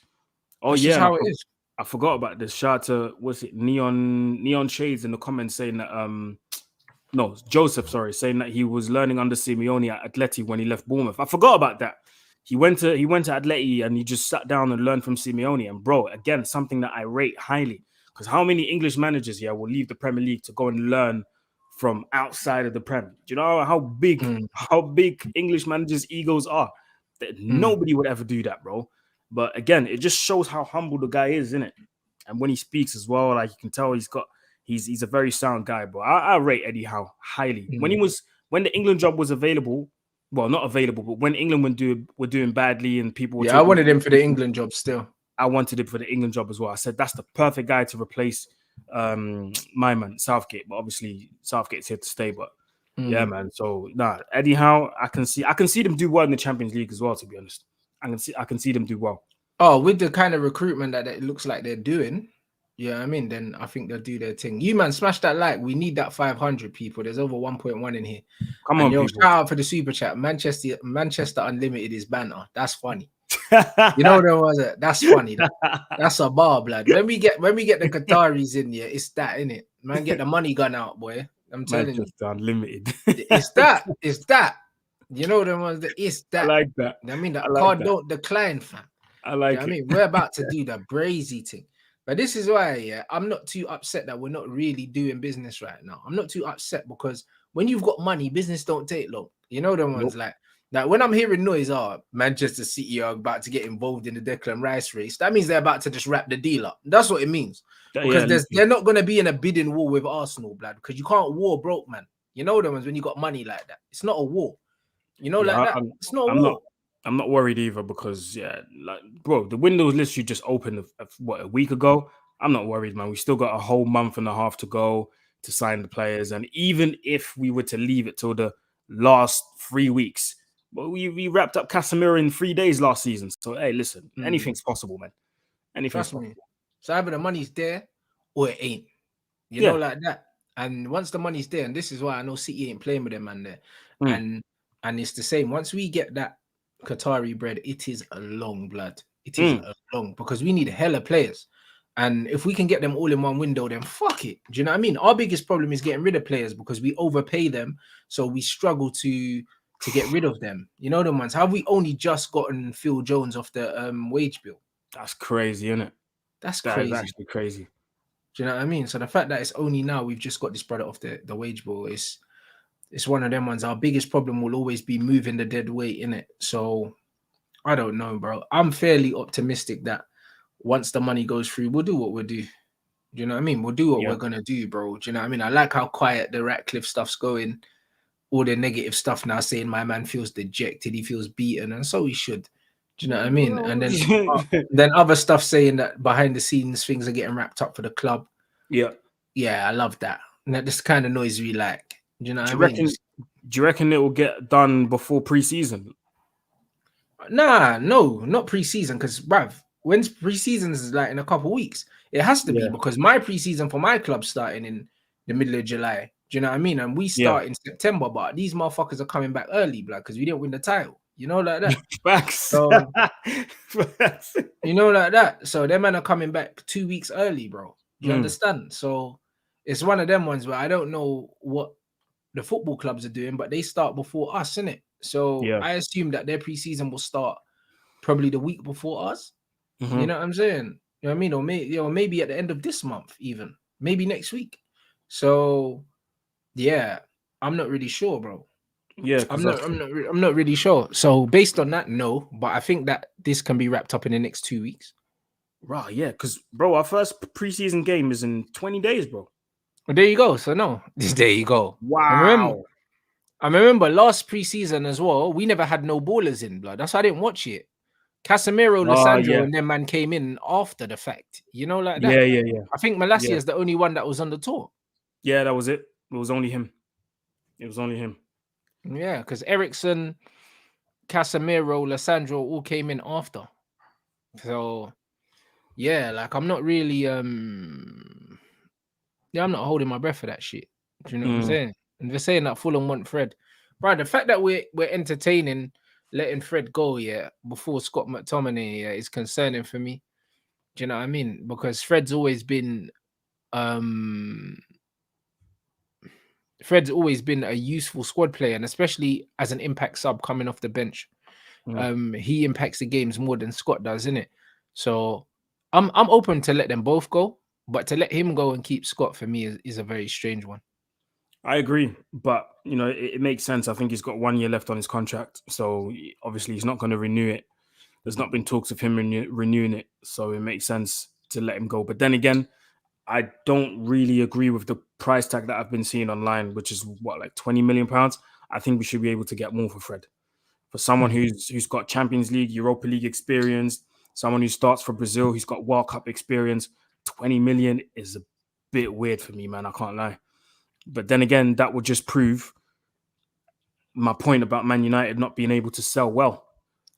Oh, That's yeah. how it is. I forgot about this. Shout out to, what's it, Neon Shades in the comments saying that, Joseph, saying that he was learning under Simeone at Atleti when he left Bournemouth. I forgot about that. He went to Atleti and he just sat down and learned from Simeone. And bro, again, something that I rate highly, because how many English managers here will leave the Premier League to go and learn from outside of the Prem? Do you know how big English managers' egos are? That nobody would ever do that, bro. But again, it just shows how humble the guy is, isn't it? And when he speaks as well, like you can tell he's a very sound guy, bro. I rate Eddie Howe highly. When the England job was available, well, not available, but when England were doing badly and people were I wanted him for the England job still. I wanted him for the England job as well. I said that's the perfect guy to replace my man Southgate, but obviously Southgate's here to stay. But yeah, Mm. man. So Eddie Howe, I can see them do well in the Champions League as well. To be honest, I can see them do well. Oh, with the kind of recruitment that it looks like they're doing, yeah, I mean, then I think they'll do their thing. You man, smash that like. We need that 500 people. There's over 1.1 in here. Come And on, yo, people. shout out for the super chat. Manchester Unlimited is banter. That's funny. You know there was it. That's funny. That's a bar, blood. When we get the Qataris in here, it's that, innit? Man, get the money gun out, boy. I'm telling Manchester Unlimited. you. It's that. It's that. You know the ones that it's I that. like that. I mean, that I like card that. don't decline, fam. I like I it. mean, we're about to do the brazy thing. But this is why, yeah, I'm not too upset that we're not really doing business right now. I'm not too upset because when you've got money, business don't take long. You know the ones like when I'm hearing noise, Manchester City are about to get involved in the Declan Rice race. That means they're about to just wrap the deal up. That's what it means. Because they're not going to be in a bidding war with Arsenal, blood. Because you can't war broke, man. You know the ones when you got money like that. It's not a war. You know, like that. It's not a war. I'm not worried either because bro, the window's literally just opened a week ago. I'm not worried, man. We still got a whole month and a half to go to sign the players, and even if we were to leave it till the last 3 weeks, but we wrapped up Casemiro in 3 days last season. So hey, listen, anything's possible, man. Anything's Trust me. So either the money's there or it ain't. You know, like that. And once the money's there, and this is why I know City ain't playing with them, man. There, and it's the same. Once we get that Qatari bread, it is a long blood. It is a long because we need hella players. And if we can get them all in one window, then fuck it. Do you know what I mean? Our biggest problem is getting rid of players because we overpay them, so we struggle to get rid of them. You know the ones. Have we only just gotten Phil Jones off the wage bill? That's crazy, isn't it? That's that crazy. Is actually crazy. Do you know what I mean? So the fact that it's only now we've just got this brother off the wage bill is it's one of them ones. Our biggest problem will always be moving the dead weight in it. So I don't know, bro. I'm fairly optimistic that once the money goes through, we'll do what we'll do. Do you know what I mean? We'll do what we're gonna do, bro. Do you know what I mean? I like how quiet the Ratcliffe stuff's going. All the negative stuff now saying my man feels dejected, he feels beaten, and so he should. Do you know what I mean? And then other stuff saying that behind the scenes things are getting wrapped up for the club. Yeah, I love that. And that's the kind of noise we like. Do you know what I mean? Do you reckon it will get done before pre-season? Nah, no, not pre-season. Because, bruv, when's pre-season is like in a couple of weeks. It has to be because my pre-season for my club starting in the middle of July. Do you know what I mean? And we start in September, but these motherfuckers are coming back early, blood, because we didn't win the title. You know, like that. Facts. So, you know, like that. So them men are coming back 2 weeks early, bro. Do you understand? So it's one of them ones where I don't know what the football clubs are doing, but they start before us, innit? So I assume that their preseason will start probably the week before us. You know what I'm saying? You know what I mean? Or maybe at the end of this month, even maybe next week. So yeah, I'm not really sure, bro. Yeah, I'm not really sure. So based on that, no, but I think that this can be wrapped up in the next 2 weeks. Right, yeah, because bro, our first preseason game is in 20 days, bro. Well, there you go. So no, there you go. Wow. I remember last preseason as well. We never had no ballers in, blood. That's why I didn't watch it. Casemiro, Lissandro, and then man came in after the fact. You know, like that. Yeah. I think Malacia is the only one that was on the tour. Yeah, that was it. It was only him. Yeah, because Ericsson, Casemiro, Lissandro all came in after. So yeah, like I'm not really I'm not holding my breath for that shit. Do you know what I'm saying? And they're saying that Fulham want Fred. Right, the fact that we're entertaining letting Fred go, before Scott McTominay, is concerning for me. Do you know what I mean? Because Fred's always been a useful squad player, and especially as an impact sub coming off the bench. He impacts the games more than Scott does, innit? So I'm open to let them both go, but to let him go and keep Scott for me is a very strange one. I agree, but you know it makes sense. I think he's got 1 year left on his contract, so obviously he's not going to renew it. There's not been talks of him renewing it, so it makes sense to let him go. But then again, I don't really agree with the price tag that I've been seeing online, which is like £20 million. I think we should be able to get more for Fred. For someone who's got Champions League, Europa League experience, someone who starts for Brazil, who's got World Cup experience, 20 million is bit weird for me, man. I can't lie. But then again, that would just prove my point about Man United not being able to sell well.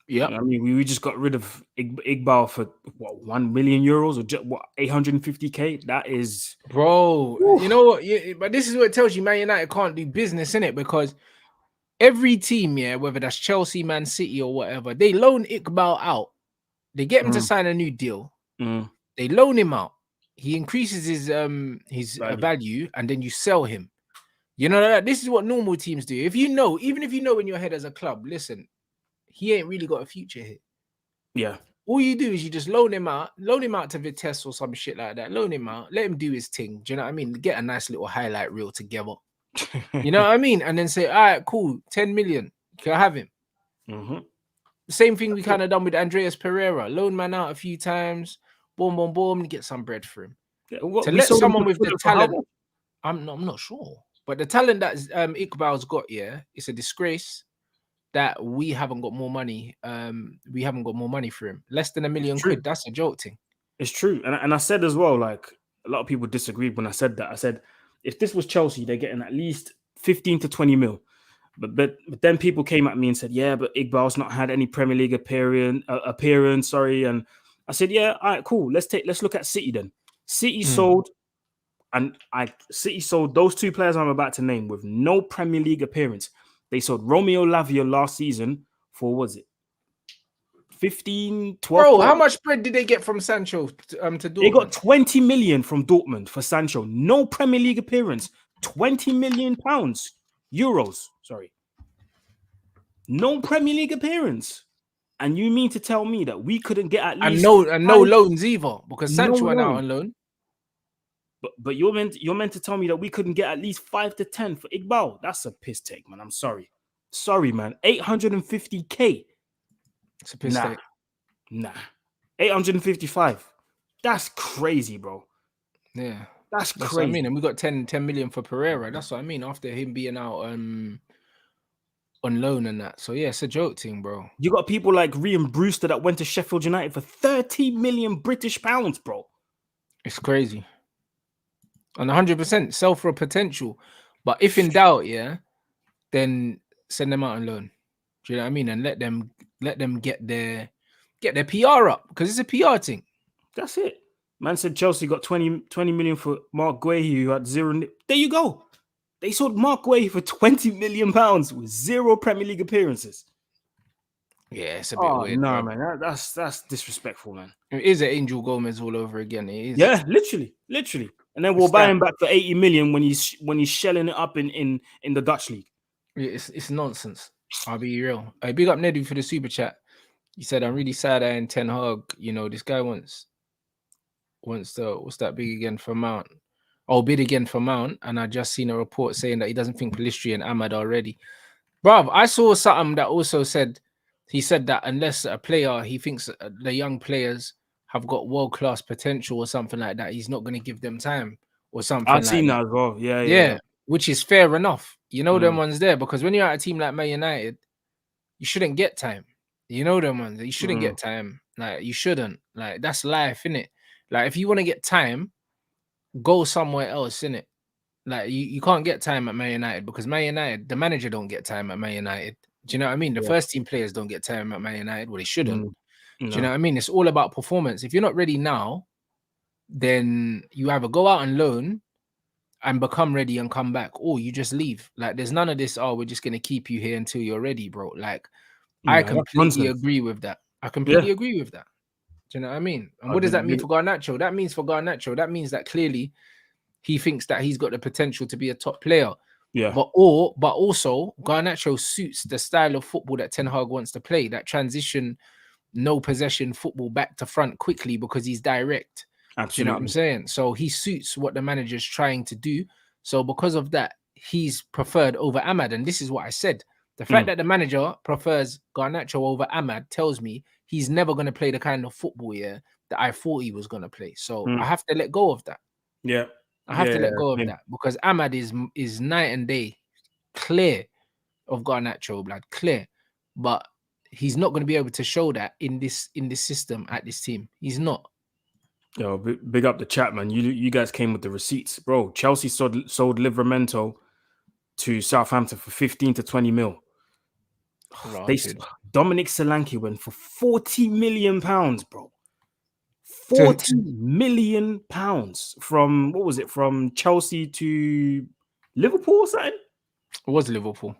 Yeah. I mean, we just got rid of Iqbal for what, €1 million or just what, 850k. That is, bro. whew. You know what? But this is what it tells you, Man United can't do business in it, because every team, yeah, whether that's Chelsea, Man City, or whatever, they loan Iqbal out. They get him to sign a new deal. They loan him out. He increases his value, and then you sell him. You know, this is what normal teams do. If you know, even if you know in your head as a club, listen, he ain't really got a future here. Yeah. All you do is you just loan him out to Vitesse or some shit like that. Loan him out, let him do his thing. Do you know what I mean? Get a nice little highlight reel together. You know what I mean? And then say, all right, cool, 10 million. Can I have him? Same thing we kind of done with Andreas Pereira. Loan man out a few times. Boom, boom, boom. And get some bread for him. Yeah, to let someone with the talent, I'm not sure. But the talent that Iqbal's got, yeah, it's a disgrace that we haven't got more money. We haven't got more money for him. Less than £1 million quid. That's a joke thing. It's true. And I said as well, like, a lot of people disagreed when I said that. I said, if this was Chelsea, they're getting at least 15 to 20 mil. But then people came at me and said, yeah, but Iqbal's not had any Premier League appearance. And I said, yeah, all right, cool. Let's look at City then. City sold those two players I'm about to name with no Premier League appearance. They sold Romeo Lavia last season for, what was it, 15, 12? Bro, how much bread did they get from Sancho to Dortmund? They got 20 million from Dortmund for Sancho. No Premier League appearance. 20 million euros. Sorry. No Premier League appearance. And you mean to tell me that we couldn't get at least no loans either, because Sancho went out on loan. But you're meant to tell me that we couldn't get at least 5 to 10 for Iqbal. That's a piss take, man. I'm sorry. Sorry, man. 850k. It's a piss take. Nah. 855. That's crazy, bro. Yeah. That's crazy. What I mean. And we got 10 million for Pereira. That's what I mean. After him being out on loan and that. So yeah, it's a joke thing, bro. You got people like Ryan Brewster that went to Sheffield United for 30 million British pounds, bro. It's crazy. And 100% sell for a potential. But if in doubt, yeah, then send them out on loan. Do you know what I mean? And let them get their PR up, because it's a PR thing. That's it. Man said Chelsea got 20 million for Mark Guehi, who had zero. There you go. They sold Mark Guehi for £20 million with 0 Premier League appearances. Yeah, it's a bit weird. No, man, that's disrespectful, man. It is an Angel Gomez all over again. It is. Yeah, literally. And then we'll buy him back for 80 million when he's shelling it up in the Dutch league. Yeah, it's nonsense. I'll be real. I big up Neddy for the super chat. He said, "I'm really sad I ain't Ten Hag. You know, this guy wants the what's that big again for Mount? Oh, bid again for Mount. And I just seen a report saying that he doesn't think Pellistri and Ahmad are ready. Bruv, I saw something that also said he said that unless a player, he thinks the young players have got world-class potential or something like that, he's not going to give them time or something. I've seen that as well. Yeah. Which is fair enough. You know, them ones there, because when you're at a team like Man United, you shouldn't get time. You know them ones. You shouldn't get time. Like, you shouldn't. Like, that's life, innit? Like, if you want to get time, go somewhere else, innit? Like, you can't get time at Man United, because Man United, the manager don't get time at Man United. Do you know what I mean? The first team players don't get time at Man United. Well, they shouldn't. Do you know what I mean? It's all about performance. If you're not ready now, then you either go out on loan and become ready and come back, or you just leave. Like, there's none of this, oh, we're just going to keep you here until you're ready, bro. Like, I completely agree with that. I completely agree with that. Do you know what I mean? And what does that mean for Garnacho? That means that clearly he thinks that he's got the potential to be a top player. Yeah. But also Garnacho suits the style of football that Ten Hag wants to play, that transition, no possession football back to front quickly, because he's direct. Absolutely. Do you know what I'm saying? So he suits what the manager's trying to do. So because of that, he's preferred over Ahmad. And this is what I said. The fact that the manager prefers Garnacho over Ahmad tells me he's never going to play the kind of football that I thought he was going to play. So I have to let go of that. Yeah. I have to let go of that, because Ahmad is night and day clear of Garnacho, blood clear. But he's not going to be able to show that in this system at this team. He's not. Yo, big up the chat, man. You guys came with the receipts, bro. Chelsea sold Livramento to Southampton for 15 to 20 mil. Dominic Solanke went for 40 million pounds, bro. 40 million pounds from what was it? From Chelsea to Liverpool or something? It was Liverpool.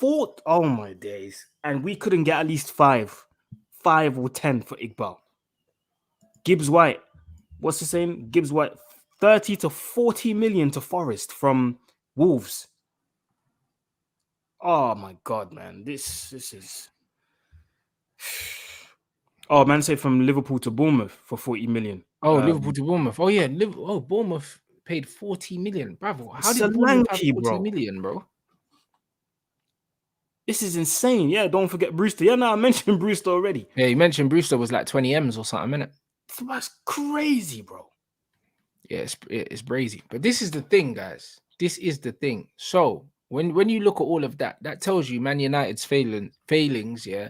Oh my days. And we couldn't get at least 5 or 10 for Iqbal. Gibbs White, what's he saying? Gibbs White, 30 to 40 million to Forest from Wolves. Oh my God, man. This is. Oh, man, say from Liverpool to Bournemouth for 40 million. Oh, Liverpool to Bournemouth. Oh, yeah. Bournemouth paid 40 million. Bravo. How did Bournemouth have 40 million, bro? This is insane. Yeah, don't forget Brewster. Yeah, no, I mentioned Brewster already. Yeah, you mentioned Brewster was like 20 M's or something, innit? That's crazy, bro. Yeah, it's crazy. But this is the thing, guys. This is the thing. So when you look at all of that, that tells you Man United's failings, yeah,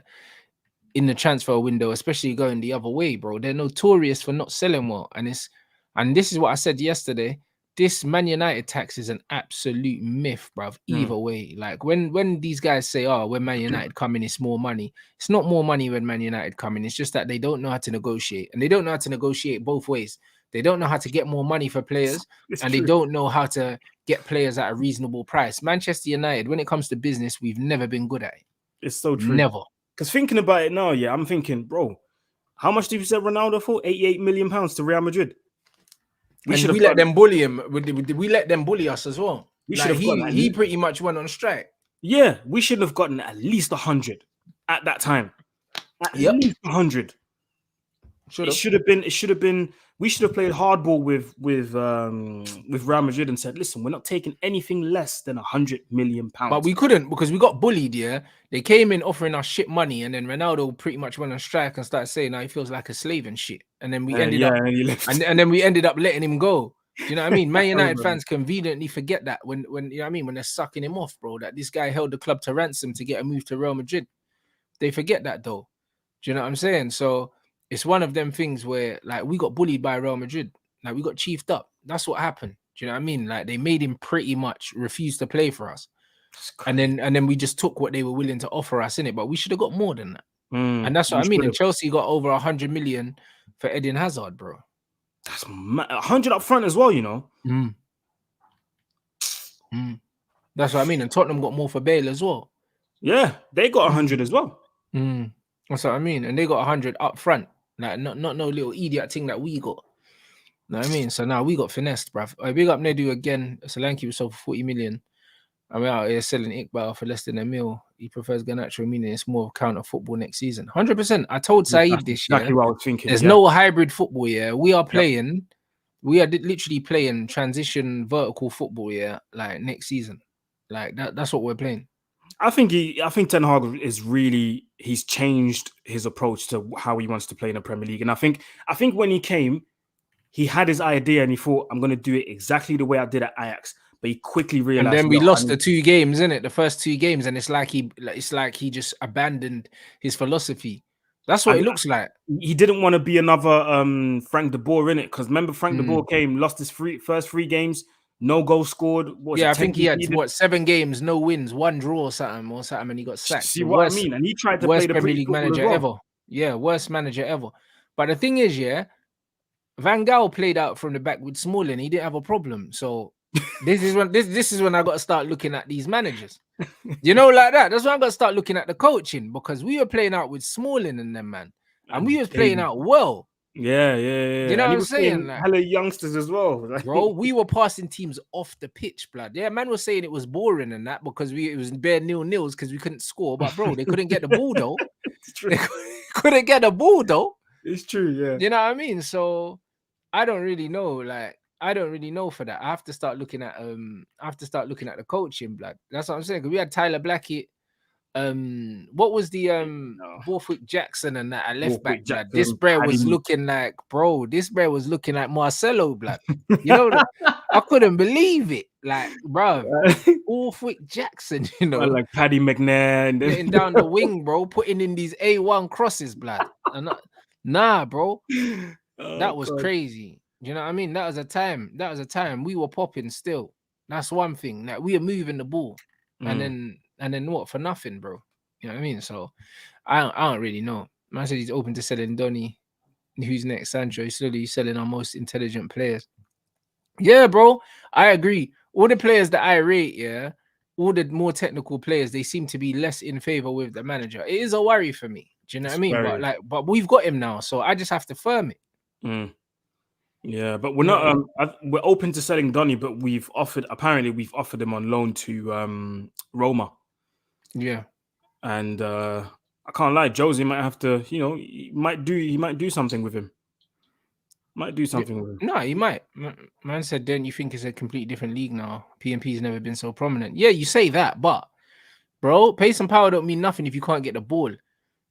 in the transfer window, especially going the other way, bro. They're notorious for not selling well. And this is what I said yesterday. This Man United tax is an absolute myth, bruv. Either way, like when these guys say, "Oh, when Man United come in, it's more money." It's not more money when Man United come in. It's just that they don't know how to negotiate, and they don't know how to negotiate both ways. They don't know how to get more money for players, and they don't know how to get players at a reasonable price. Manchester United, when it comes to business, we've never been good at it. It's so true. Never. Because thinking about it now, yeah, I'm thinking, bro, how much did you say Ronaldo for? 88 million pounds to Real Madrid. We let them bully him. We let them bully us as well. He pretty much went on strike. Yeah, we should have gotten at least 100 at that time. At least 100. It should have been. We should have played hardball with Real Madrid and said, listen, we're not taking anything less than 100 million pounds. But we couldn't because we got bullied. Yeah, they came in offering us shit money, and then Ronaldo pretty much went on strike and started saying, "Now he feels like a slave and shit." And then we ended up, and then we ended up letting him go. Do you know what I mean? Man United fans conveniently forget that when you know what I mean, when they're sucking him off, bro, that this guy held the club to ransom to get a move to Real Madrid. They forget that though. Do you know what I'm saying? So it's one of them things where like we got bullied by Real Madrid. Like we got chiefed up. That's what happened. Do you know what I mean? Like they made him pretty much refuse to play for us. And then we just took what they were willing to offer us in it. But we should have got more than that. And that's what I mean. And Chelsea got over 100 million for Eden Hazard, bro. That's 100 up front as well, you know. That's what I mean. And Tottenham got more for Bale as well. Yeah, they got 100 as well. That's what I mean. And they got 100 up front. Like not no little idiot thing that we got. You know what I mean? So now we got finessed, bruv. Big up Nedu again. Solanke was sold for 40 million. I'm out here selling Iqbal for less than $1 million. He prefers Garnacho, meaning it's more counter football next season. 100%. I told Saeed this year. Exactly what I was thinking. There's no hybrid football here. We are playing. We are literally playing transition vertical football here, like next season. Like that's what we're playing. I think Ten Hag he's changed his approach to how he wants to play in the Premier League. And I think when he came, he had his idea and he thought, I'm going to do it exactly the way I did at Ajax. But he quickly realized. And then we lost the 2 games, innit? The first 2 games, and it's like he just abandoned his philosophy. That's what it looks like. He didn't want to be another Frank de Boer, innit? Because remember, Frank de Boer came, lost his first 3 games, no goal scored. I think he had 7 games, no wins, 1 draw or something, and he got sacked. See what I mean? And he tried to play the Premier League manager ever. Yeah, worst manager ever. But the thing is, Van Gaal played out from the back with Smalling. He didn't have a problem. So this is when I got to start looking at these managers. You know, like that. That's when I got to start looking at the coaching, because we were playing out with Smalling and them, man. And we was playing out well. Yeah. You know what I'm saying? Like, hello, youngsters as well. Bro, we were passing teams off the pitch, blood. Yeah, man was saying it was boring and that because it was bare 0-0s because we couldn't score. But bro, they couldn't get the ball though. It's true. They couldn't get the ball though. It's true, yeah. You know what I mean? So I don't really know. Like, I don't really know for that. I have to start looking at the coaching, blood. That's what I'm saying. Because we had Tyler Blackett. What was the Borthwick Jackson and that left back, blood? This bro was looking like, Marcelo, blood. You know, I couldn't believe it. Like, bro, Borthwick Jackson, you know, like Paddy McNair and getting down the wing, bro, putting in these A1 crosses, blood. Nah, bro. Oh That was god. crazy. You know what I mean? That was a time. That was a time we were popping still. That's one thing. Like we are moving the ball, Mm. and then what for nothing, bro? You know what I mean? So I don't really know. Man said he's open to selling Donny. Who's next? Sancho. He's slowly selling our most intelligent players. Yeah, bro. I agree. All the players that I rate, yeah, all the more technical players, they seem to be less in favor with the manager. It is a worry for me. Do you know what I It's mean? very. But we've got him now, so I just have to firm it. Mm. Yeah, but we're You know not. what I mean? We're open to selling Donny, but we've offered. Apparently, we've offered him on loan to Roma, Yeah. and I can't lie. Josie might have to. He might do something with him. Might do Yeah. something with him. No, he might. Man said, don't you think it's a completely different league now? PNP's never been so prominent. Yeah, you say that, but bro, pace and power don't mean nothing if you can't get the ball.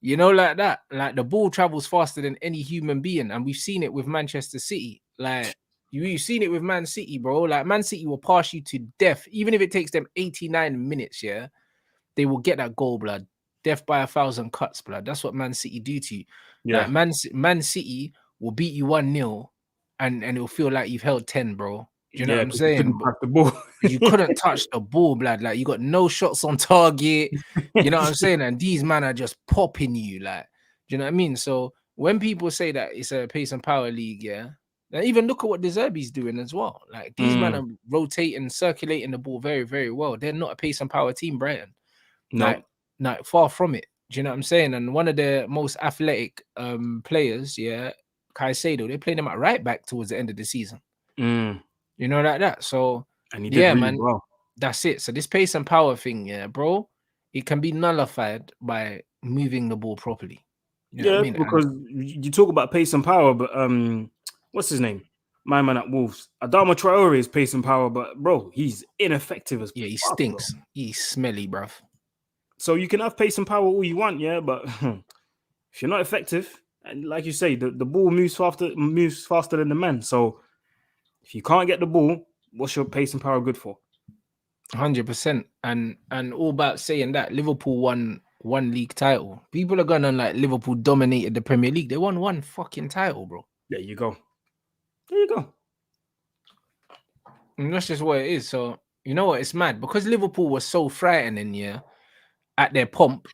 You know, like that. Like the ball travels faster than any human being, and we've seen it with Manchester City. Like you've seen it with Man City, bro. Like Man City will pass you to death, even if it takes them 89 minutes. Yeah, they will get that goal, blood. Death by 1,000 cuts, blood. That's what Man City do to you. Like Yeah, Man City will beat you 1-0 and it'll feel like you've held 10, bro. Do you know what yeah, I'm because he saying? couldn't pass the ball. You couldn't touch the ball, blood. Like you got no shots on target. You know what I'm saying? And these men are just popping you, like, do you know what I mean? So when people say that it's a pace and power league, yeah. Now even look at what De Zerbi's doing as well. Like these men Mm, are rotating, circulating the ball very, very well. They're not a pace and power team, Brighton. Like, no. like far from it. Do you know what I'm saying? And one of the most athletic players, yeah, Caicedo, they played him at right back towards the end of the season. Mm, You know, like that. So and he did yeah, really man, well. that's it. So this pace and power thing, yeah, bro, it can be nullified by moving the ball properly. You know what I Yeah, mean? And because you talk about pace and power, but what's his name? My man at Wolves, Adama Traore is pace and power, but bro, he's ineffective as yeah, he fuck, bro. stinks. He's smelly, bruv. So you can have pace and power all you want, yeah, but if you're not effective, and like you say, the ball moves faster than the man. So if you can't get the ball, what's your pace and power good for? 100%. And all about saying that Liverpool won one league title. People are going on like Liverpool dominated the Premier League. They won one fucking title, bro. There you go. There you go. And that's just what it is. So you know what? It's mad because Liverpool was so frightening, yeah, at their pomp.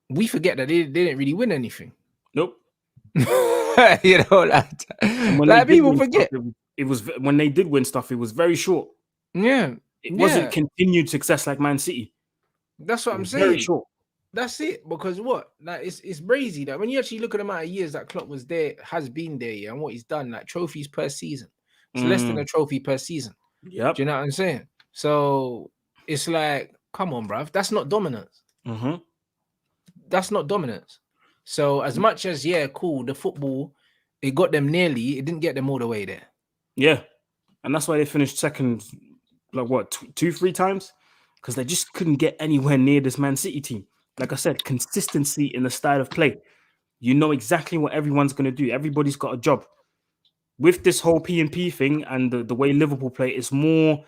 We forget that they didn't really win anything. Nope. You know, And when they like did people win stuff, forget. it was when they did win stuff, it was very short. Yeah, It wasn't yeah. continued success like Man City. That's what It I'm was very saying. short. That's it. Because what? Like it's crazy that when you actually look at the amount of years that Klopp was there, has been there, yeah, and what he's done, like trophies per season. It's less than a trophy per season. Do you Yep. know what I'm saying? So it's like, come on, bruv. That's not dominance. Mm-hmm. That's not dominance. So as much as yeah, cool, the football, it got them nearly, it didn't get them all the way there. Yeah. And that's why they finished second, like what, 2, 3 times? Because they just couldn't get anywhere near this Man City team. Like I said, consistency in the style of play. You know exactly what everyone's going to do. Everybody's got a job. With this whole P&P thing and the way Liverpool play, it's more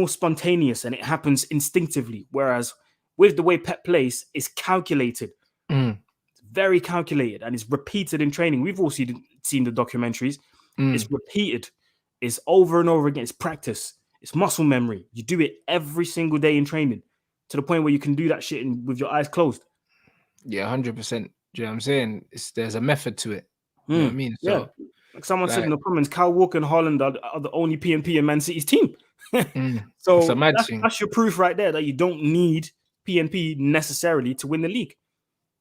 spontaneous and it happens instinctively. Whereas with the way Pep plays, it's calculated. Mm, It's very calculated and it's repeated in training. We've all seen the documentaries. mm. It's repeated. It's over and over again. It's practice. It's muscle memory. You do it every single day in training to the point where you can do that shit with your eyes closed. Yeah, 100%. Do you know what I'm saying? There's a method to it. You know what I mean? Yeah. So Like someone said in like the comments, Kyle Walker and Holland are the only P&P in Man City's team. it's a So mad thing. that's your proof right there that you don't need P&P necessarily to win the league.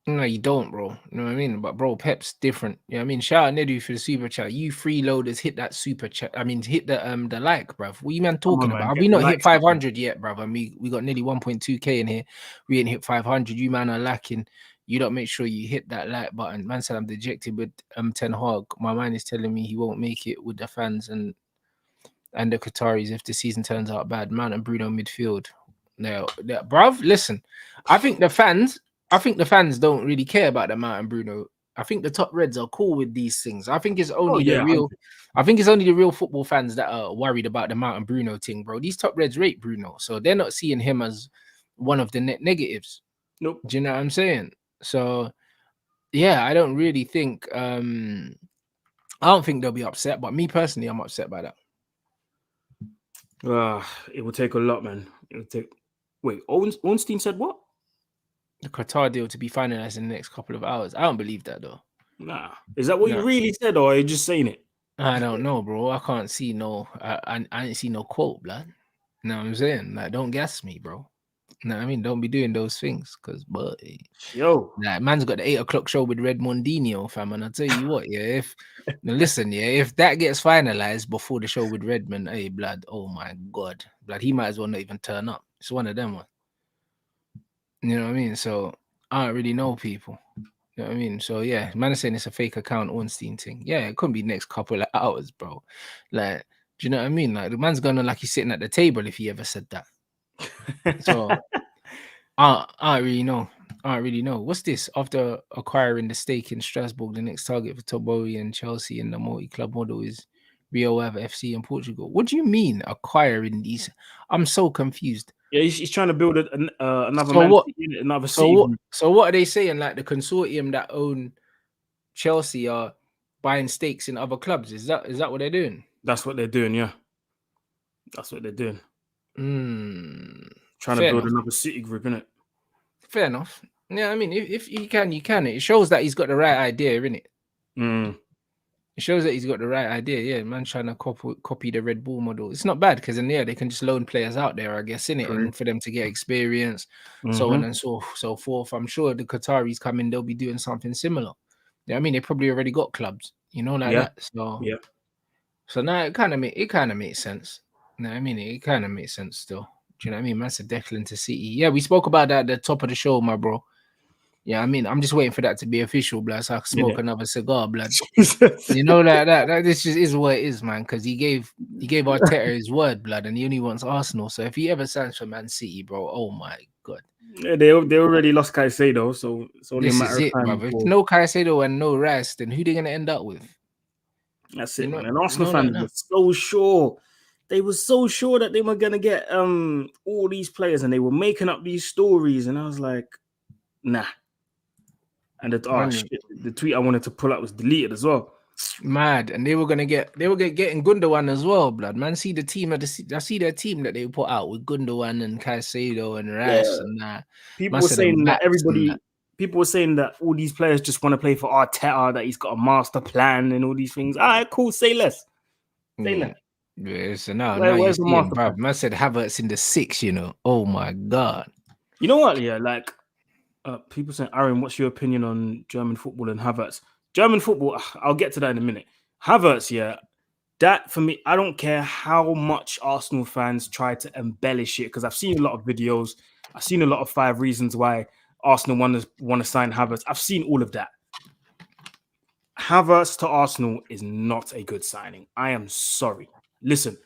No, you don't, bro. You know what I mean? But bro, Pep's different. You know what I mean? Shout out Nedu for the super chat. You freeloaders hit that super chat. I mean, hit the like, bruv. What you man Come on, talking man, about? Have get we the not hit likes up, man. 500 yet, bruv? And we got nearly 1.2k in here. We ain't hit 500. You man are lacking. You don't make sure you hit that like button. Man said I'm dejected with Ten Hag. My mind is telling me he won't make it with the fans and the Qataris if the season turns out bad. Mount and Bruno midfield. No, bruv, listen. I think the fans don't really care about the Mount and Bruno. I think the top reds are cool with these things. I think it's Oh only yeah, 100. the real football fans that are worried about the Mount and Bruno thing, bro. These top reds rate Bruno, so they're not seeing him as one of the net negatives. Nope. Do you know what I'm saying? So yeah, I don't really think I don't think they'll be upset, but me personally, I'm upset by that. It will take a lot, man. It will take. Wait, Ornstein said what? The Qatar deal to be finalized in the next couple of hours. I don't believe that though. Nah, is that what you No, really said, or are you just saying it? I don't know, bro. I can't see no. I didn't see no quote, blood. You know what I'm saying? Like, don't gas me, bro. No, I mean, don't be doing those things, cause, boy, Yo, like, man's got the 8 o'clock show with Red Mondinho, fam. And I tell you what, yeah, now listen, yeah, if that gets finalized before the show with Redmond, hey, blood, oh my god, blood, he might as well not even turn up. It's one of them ones. You know what I mean? So I don't really know people. You know what I mean? So yeah, man is saying it's a fake account Ornstein thing. Yeah, it couldn't be next couple of hours, bro. Like, do you know what I mean? Like the man's gonna like he's sitting at the table if he ever said that. So I don't really know. I don't really know. What's this? After acquiring the stake in Strasbourg, the next target for Tobori and Chelsea in the multi-club model is Rio Ave FC in Portugal. What do you mean acquiring these? I'm so confused. yeah, he's trying to build another So Man what? City, another So City what? group. So what are they saying? Like the consortium that own Chelsea are buying stakes in other clubs. Is that what they're doing? That's what they're doing. Yeah, that's what they're doing. Trying to Fair build enough. another City group, innit? Fair enough. Yeah, I mean, if you can, you can. It shows that he's got the right idea, innit? It shows that he's got the right idea. Yeah, man, trying to copy the Red Bull model. It's not bad because then they can just loan players out there, I guess, innit, and for them to get experience, so on and so forth. I'm sure the Qataris come in, they'll be doing something similar. Yeah, I mean, they probably already got clubs, like Yeah. that. So Yeah. So now it kind of makes sense. No, I mean it kind of makes sense still. Do you know what I mean? Man said Declan to City. Yeah, we spoke about that at the top of the show, my bro. Yeah, I mean, I'm just waiting for that to be official, blood, so I can smoke another cigar, blood. You know that this just is what it is, man. Because he gave Arteta his word, blood, and he only wants Arsenal. So if he ever signs for Man City, bro, oh my god. Yeah, they already lost Caicedo, so it's only This a matter is of it, time. brother. If no Caicedo and no Rice, then who they gonna end up with? That's it, man. And You Arsenal know fans like that. were so sure. They were so sure that they were gonna get all these players, and they were making up these stories. And I was like, nah. And the tweet I wanted to pull up was deleted as well. Mad, and they were getting Gundogan as well, blood. Man, see the team I see their team that they put out with Gundogan and Caicedo and Rice and that. People were saying that people were saying that all these players just want to play for Arteta, that he's got a master plan and all these things. All right, cool. Say less. Say less. Yeah, so now Where's you the see him, master bro. plan? Man said Havertz in the 6, Oh my god. You know what? Yeah, like people saying, Aaron, what's your opinion on German football and Havertz? German football, I'll get to that in a minute. Havertz, yeah, that for me, I don't care how much Arsenal fans try to embellish it, because I've seen a lot of videos. I've seen a lot of 5 reasons why Arsenal want to sign Havertz. I've seen all of that. Havertz to Arsenal is not a good signing. I am sorry. Listen,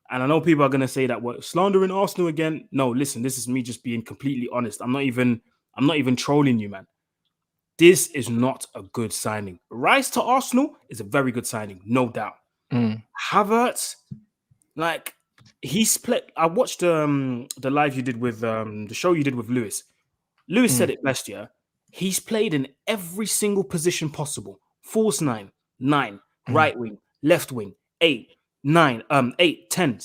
and I know people are going to say that we're slandering Arsenal again. No, listen, this is me just being completely honest. I'm not even trolling you, man. This is not a good signing. Rice to Arsenal is a very good signing, no doubt. Havertz, like, he's played. I watched the live you did with the show you did with Lewis. Lewis said it best, yeah. He's played in every single position possible. False 9, right wing, left wing, 8, 9, 8, 10.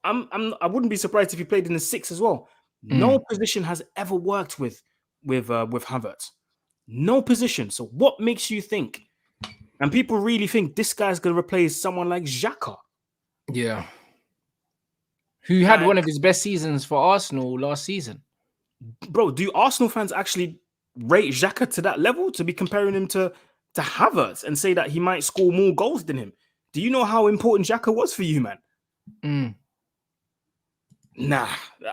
I wouldn't be surprised if he played in the 6 as well. No position has ever worked with Havertz. No position. So what makes you think? And people really think this guy's going to replace someone like Xhaka. Yeah. Who had one of his best seasons for Arsenal last season. Bro, do Arsenal fans actually rate Xhaka to that level, to be comparing him to Havertz and say that he might score more goals than him? Do you know how important Xhaka was for you, man? Nah,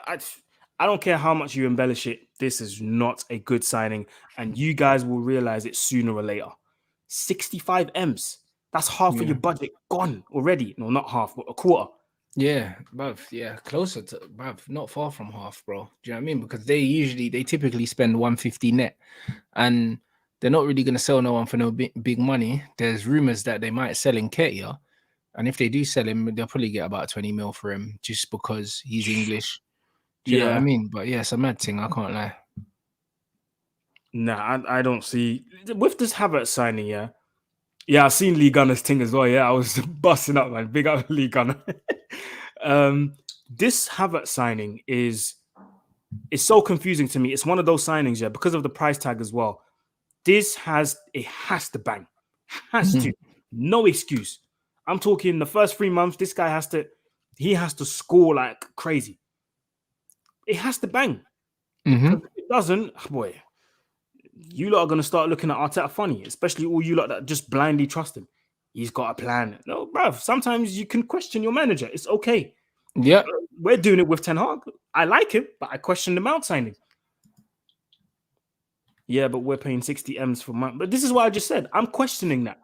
I don't care how much you embellish it. This is not a good signing, and you guys will realize it sooner or later. 65 M's. That's half of your budget gone already. No, not half, but a quarter. Yeah, bruv. Yeah, closer to, bruv. Not far from half, bro. Do you know what I mean? Because they typically spend 150 net, and they're not really going to sell no one for no big money. There's rumors that they might sell Nketiah, and if they do sell him, they'll probably get about 20 mil for him just because he's English. Do you know what I mean? But yeah, it's a mad thing. I can't lie. Nah, I don't see with this Havertz signing. Yeah, Yeah, I've seen Lee Gunner's thing as well. Yeah, I was busting up, man. Big up Lee Gunner. This Havertz signing is so confusing to me. It's one of those signings, yeah, because of the price tag as well. It has to bang. Has to. No excuse. I'm talking the first 3 months, this guy has to score like crazy. It has to bang. Because if it doesn't, boy, you lot are going to start looking at Arteta funny, especially all you lot that just blindly trust him. He's got a plan. No, bruv, sometimes you can question your manager. It's okay. Yeah. We're doing it with Ten Hag. I like him, but I question the Mount signing. Yeah, but we're paying 60 M's for Mount. But this is what I just said. I'm questioning that.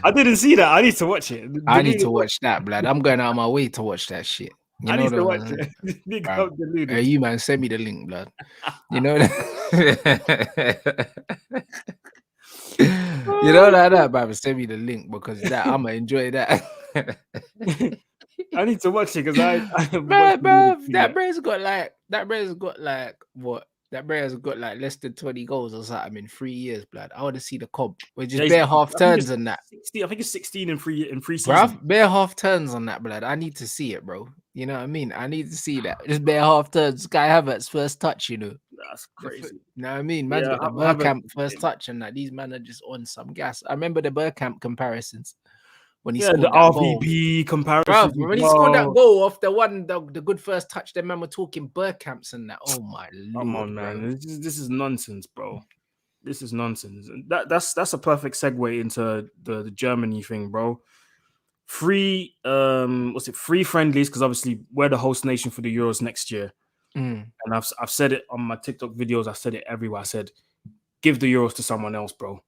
I didn't see that. I need to watch it. I need to watch that, blood. I'm going out of my way to watch that shit. I need to watch it. Hey, you man, send me the link, blood. You know that. You know that, but send me the link because that I'm gonna enjoy that. I need to watch it because that brother's got like what? That brother's got like less than 20 goals or something in 3 years, blood. I want to see the comp. We're just bare half turns on that. 60, I think it's 16 in three seasons. Bruv, bare half turns on that, blood. I need to see it, bro. You know what I mean? I need to see that. Just bare half turns. Kai Havertz first touch, you know. That's crazy. You know what I mean? Man's got the Bergkamp first touch and that. These men are just on some gas. I remember the Bergkamp comparisons. When he scored the RVP comparison. When he scored that goal off the good first touch, the man were talking Bergkamps and that. Oh my lord! Come on, man! This is nonsense, bro. This is nonsense. That's a perfect segue into the Germany thing, bro. Free friendlies because obviously we're the host nation for the Euros next year, and I've said it on my TikTok videos. I said it everywhere. I said, give the Euros to someone else, bro.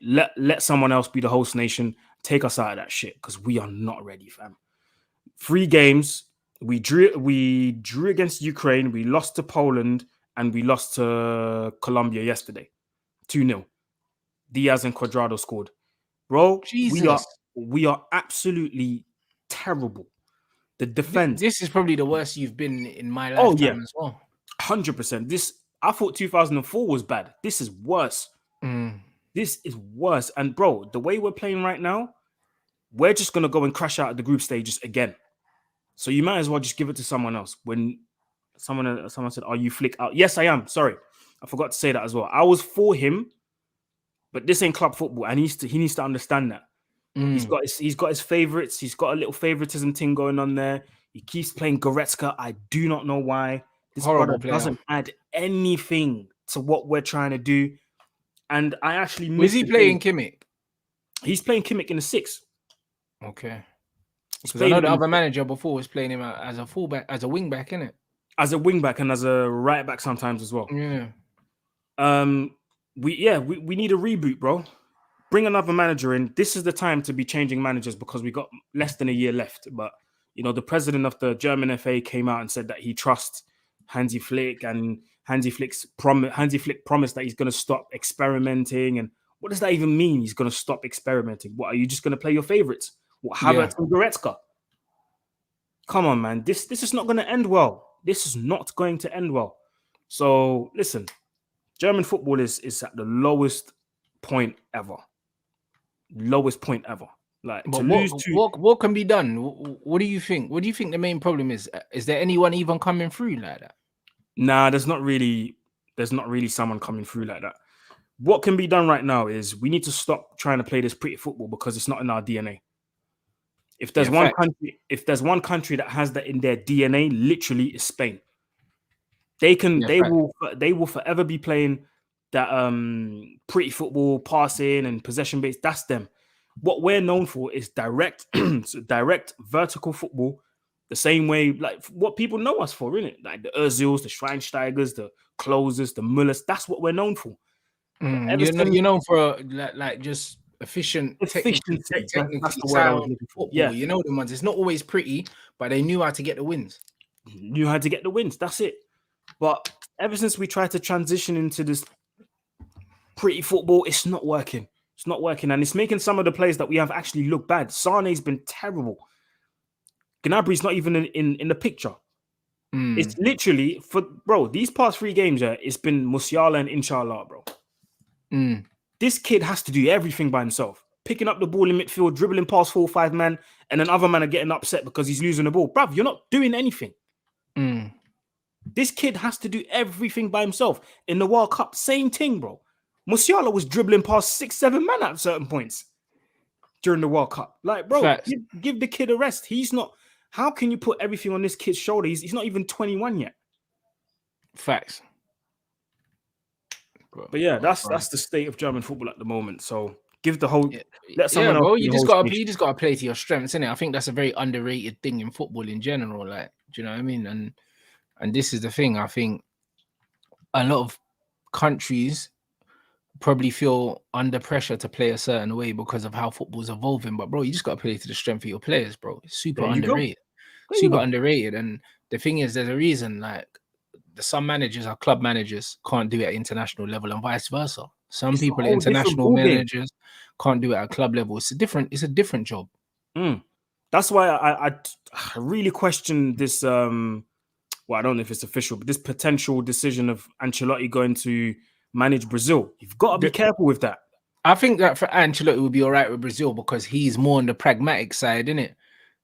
Let someone else be the host nation. Take us out of that shit because we are not ready, fam. 3 games. We drew against Ukraine. We lost to Poland and we lost to Colombia yesterday. 2-0. Diaz and Cuadrado scored. Bro, Jesus. We are absolutely terrible. The defense. This is probably the worst you've been in my lifetime as well. 100%. I thought 2004 was bad. This is worse. This is worse. And bro, the way we're playing right now, we're just going to go and crash out at the group stages again. So you might as well just give it to someone else. When someone said, are you Flick out? Yes, I am. Sorry. I forgot to say that as well. I was for him, but this ain't club football. And he needs to understand that. He's got his favorites. He's got a little favoritism thing going on there. He keeps playing Goretzka. I do not know why. This brother doesn't add anything to what we're trying to do. And I actually was he playing Kimmich? He's playing Kimmich in the 6. Okay. Because I know the other manager before was playing him as a fullback, as a wing back, innit? As a wing back and as a right back sometimes as well. Yeah. We need a reboot, bro. Bring another manager in. This is the time to be changing managers because we got less than a year left. But you know, the president of the German FA came out and said that he trusts Hansi Flick, and Hansi Flick promised that he's going to stop experimenting. And what does that even mean? He's going to stop experimenting. What, are you just going to play your favorites? What, Havertz and Goretzka? Come on, man. This is not going to end well. This is not going to end well. So listen, German football is at the lowest point ever. Lowest point ever. Like, but what can be done? What do you think? What do you think the main problem is? Is there anyone even coming through like that? Nah, there's not really someone coming through like that. What can be done right now is we need to stop trying to play this pretty football because it's not in our DNA. If there's one country that has that in their DNA, literally is Spain. They will forever be playing that pretty football, passing and possession based. That's them. What we're known for is direct vertical football, the same way like what people know us for, innit? Like the Özils, the Schweinsteigers, the Closers, the Mullers. That's what we're known for. You're known for like just efficient technically sound football. Yeah, you know the ones. It's not always pretty, but they knew how to get the wins. That's it. But ever since we tried to transition into this pretty football, it's not working. It's not working, and it's making some of the players that we have actually look bad. Sane's been terrible. Gnabry's not even in the picture. It's literally these past 3 games, it's been Musiala and Inshallah, bro. This kid has to do everything by himself. Picking up the ball in midfield, dribbling past 4 or 5 men, and then other men are getting upset because he's losing the ball. Bruv, you're not doing anything. This kid has to do everything by himself. In the World Cup, same thing, bro. Musiala was dribbling past 6, 7 men at certain points during the World Cup. Like, bro, give the kid a rest. He's not... How can you put everything on this kid's shoulder? He's not even 21 yet. Facts. But yeah, that's the state of German football at the moment. So give the whole... Let someone else... Bro, you just gotta play to your strengths, innit? I think that's a very underrated thing in football in general. Like, do you know what I mean? And this is the thing. I think a lot of countries probably feel under pressure to play a certain way because of how football's evolving. But bro, you just gotta play to the strength of your players, bro. It's super underrated. Super underrated. And the thing is, there's a reason, like, some managers, our club managers, can't do it at international level and vice versa. Some people at international managers can't do it at club level. It's a different job. That's why I really question this well, I don't know if it's official, but this potential decision of Ancelotti going to manage Brazil. You've got to be careful with that. I think that for Ancelotti would be all right with Brazil because he's more on the pragmatic side, isn't it?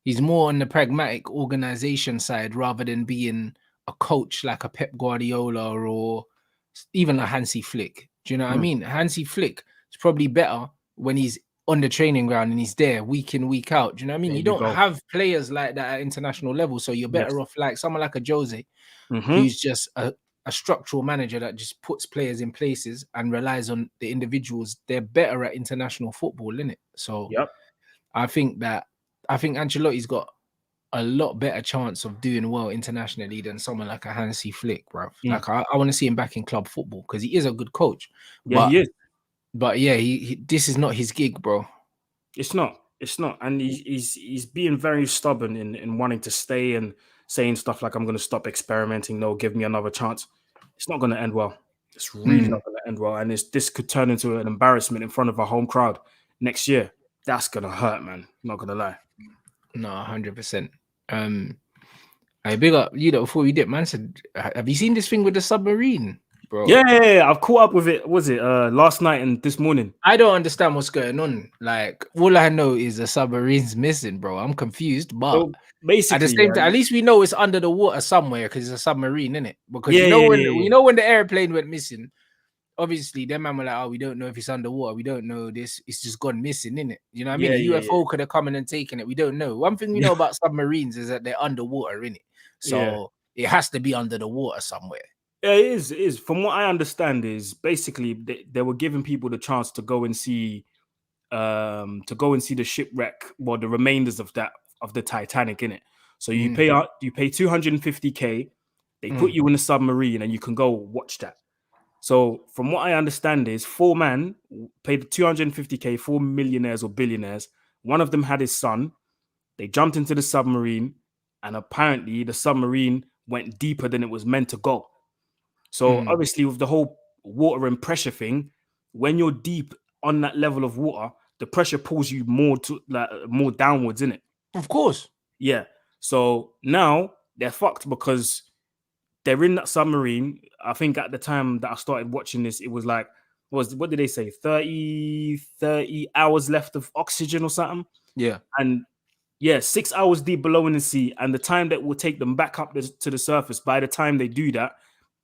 He's more on the pragmatic organization side rather than being a coach like a Pep Guardiola or even a Hansi Flick. Do you know what I mean? Hansi Flick is probably better when he's on the training ground and he's there week in, week out. Do you know what I mean? You don't have players like that at international level, so you're better off like someone like a Jose, who's just a structural manager that just puts players in places and relies on the individuals. They're better at international football, isn't it? So I think Ancelotti's got a lot better chance of doing well internationally than someone like a Hansi Flick, bro. Like I want to see him back in club football because he is a good coach. He is. But yeah, he this is not his gig, bro. It's not, and he's being very stubborn in wanting to stay and saying stuff like, "I'm going to stop experimenting. No, give me another chance." It's not going to end well. It's really not going to end well, and this could turn into an embarrassment in front of a home crowd next year. That's going to hurt, man. I'm not going to lie. No, 100%. I big up, before we did, man said, have you seen this thing with the submarine, bro? Yeah, I've caught up with it. Was it last night and this morning? I don't understand what's going on. Like, all I know is the submarine's missing, bro. I'm confused, but so basically, at the same time, at least we know it's under the water somewhere because it's a submarine, isn't it? Because when the airplane went missing, obviously, them man were like, "Oh, we don't know if it's underwater. We don't know this. It's just gone missing, innit? You know what I mean? UFO could have come in and taken it. We don't know. One thing we know about submarines is that they're underwater, innit? So it has to be under the water somewhere. Yeah, it is. It is. From what I understand, is basically they were giving people the chance to go and see, the shipwreck, well, the remainders of the Titanic, innit? So you pay 250K. They put you in a submarine and you can go watch that. So from what I understand is 4 men paid 250K, 4 millionaires or billionaires. One of them had his son. They jumped into the submarine and apparently the submarine went deeper than it was meant to go. So obviously with the whole water and pressure thing, when you're deep on that level of water, the pressure pulls you more downwards, innit? Of course. Yeah. So now they're fucked because they're in that submarine. I think at the time that I started watching this, it was like, what did they say? 30 hours left of oxygen or something? Yeah. And 6 hours deep below in the sea. And the time that will take them back up to the surface, by the time they do that,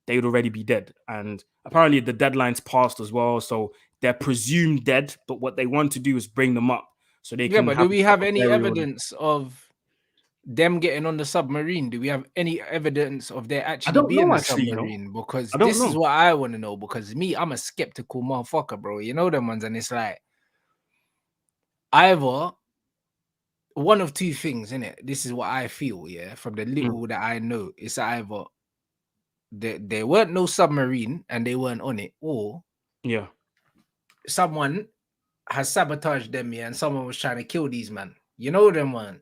they would already be dead. And apparently the deadline's passed as well. So they're presumed dead. But what they want to do is bring them up so they can. Yeah, but do we have any evidence of them getting on the submarine? Do we have any evidence of their actually being on the submarine? Because this is what I want to know. Because I'm a skeptical motherfucker, bro. You know them ones, and it's like either one of two things, innit? This is what I feel, from the little that I know. It's either there weren't no submarine and they weren't on it, or someone has sabotaged them, and someone was trying to kill these men. You know them one.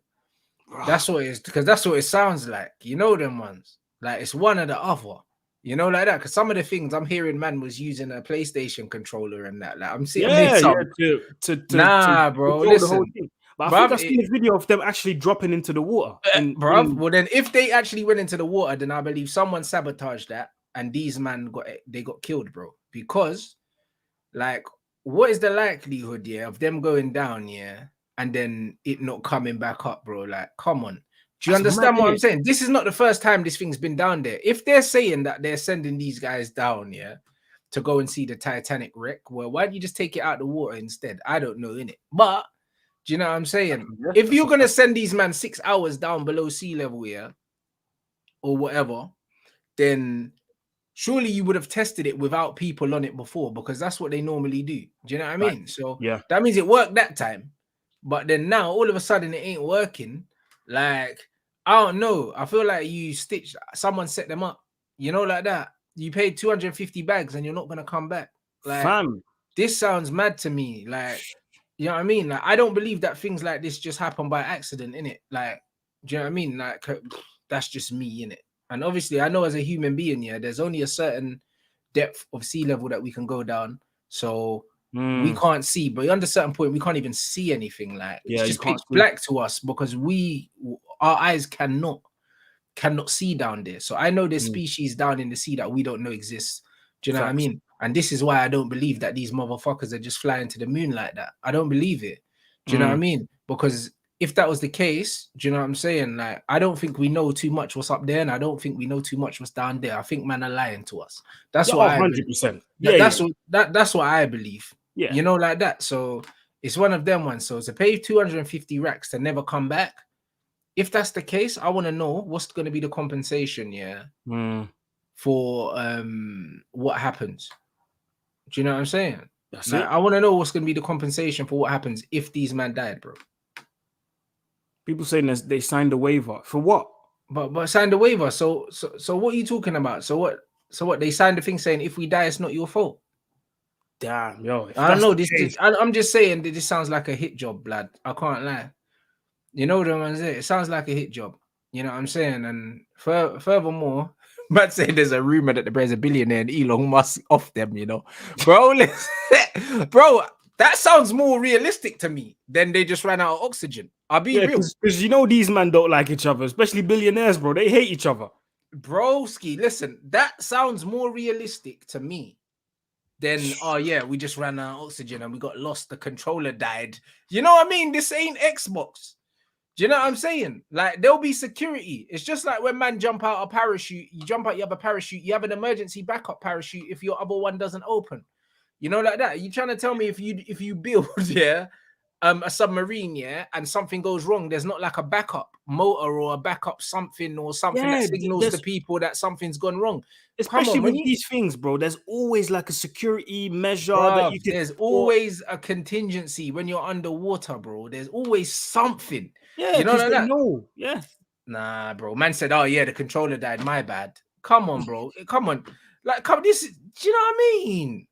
That's what it is, because that's what it sounds like. You know them ones. Like it's one or the other. You know, like that. Because some of the things I'm hearing, man, was using a PlayStation controller and that. Like I'm seeing bro. Listen. But I think I seen a video of them actually dropping into the water. Well, then if they actually went into the water, then I believe someone sabotaged that, and these man got killed, bro. Because, like, what is the likelihood, of them going down, and then it not coming back up, bro? Like, come on. Do you understand what I'm saying? This is not the first time this thing's been down there. If they're saying that they're sending these guys down, to go and see the Titanic wreck, well, why don't you just take it out of the water instead? I don't know, innit? But do you know what I'm saying? If you're gonna send these man 6 hours down below sea level, or whatever, then surely you would have tested it without people on it before, because that's what they normally do. Do you know what I mean? So that means it worked that time. But then now all of a sudden it ain't working. Like, I don't know. I feel like someone set them up, like that. You paid 250 bags and you're not gonna come back. Like, this sounds mad to me. Like, you know what I mean? Like, I don't believe that things like this just happen by accident, innit? Like, do you know what I mean? Like, that's just me, innit? And obviously, I know as a human being, there's only a certain depth of sea level that we can go down. So we can't see, but under a certain point, we can't even see anything. Like, it's just pitch black to us because our eyes cannot see down there. So I know there's species down in the sea that we don't know exists. Do you know what I mean? And this is why I don't believe that these motherfuckers are just flying to the moon like that. I don't believe it. Do you know what I mean? Because if that was the case, do you know what I'm saying? Like, I don't think we know too much what's up there, and I don't think we know too much what's down there. I think man are lying to us. That's what 100%. That's what I believe. Yeah, like that. So it's one of them ones. So to pay 250 racks to never come back, if that's the case, I want to know what's going to be the compensation, for what happens. Do you know what I'm saying? That's it. I want to know what's going to be the compensation for what happens if these men died, bro. People saying they signed a waiver for what? But signed a waiver. So what are you talking about? So what they signed the thing saying if we die, it's not your fault. Damn, yo. I don't know. I'm just saying that this sounds like a hit job, blood. I can't lie. You know what I'm saying? It sounds like a hit job. You know what I'm saying? And furthermore, but say there's a rumor that the Bears are billionaire and Elon Musk off them, bro. Bro, that sounds more realistic to me than they just ran out of oxygen. I'll be real. Because these men don't like each other, especially billionaires, bro. They hate each other. Broski, listen, that sounds more realistic to me than, we just ran out of oxygen and we got lost. The controller died. You know what I mean? This ain't Xbox. Do you know what I'm saying? Like, there'll be security. It's just like when man jump out a parachute, you jump out, you have a parachute, you have an emergency backup parachute if your other one doesn't open. Like that. You trying to tell me if you build, a submarine, and something goes wrong, there's not like a backup motor or a backup something that signals to people that something's gone wrong. Especially with these things, bro. There's always like a security measure that you can. There's always a contingency when you're underwater, bro. There's always something. Yeah, like that. No, yeah. Nah, bro. Man said, "Oh yeah, the controller died. My bad." Come on, bro. Come on. Like, this. Do you know what I mean?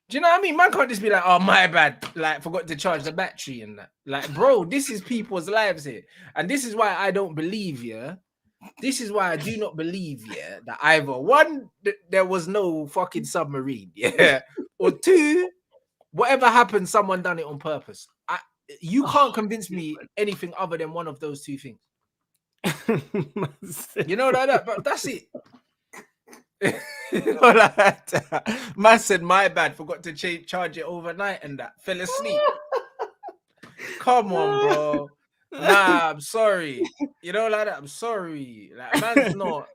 Do you know what I mean? Man can't just be like, "Oh, my bad. Like, forgot to charge the battery and that." Like, bro, this is people's lives here, and this is why I don't believe. This is why I do not believe. That either one, there was no fucking submarine. Or two, whatever happened, someone done it on purpose. You can't convince me anything other than one of those two things. Like that, but that's it. Like that. Man said, "My bad, forgot to charge it overnight and that fell asleep." Come on, bro. Nah, I'm sorry. Like that. I'm sorry. Like, man's not.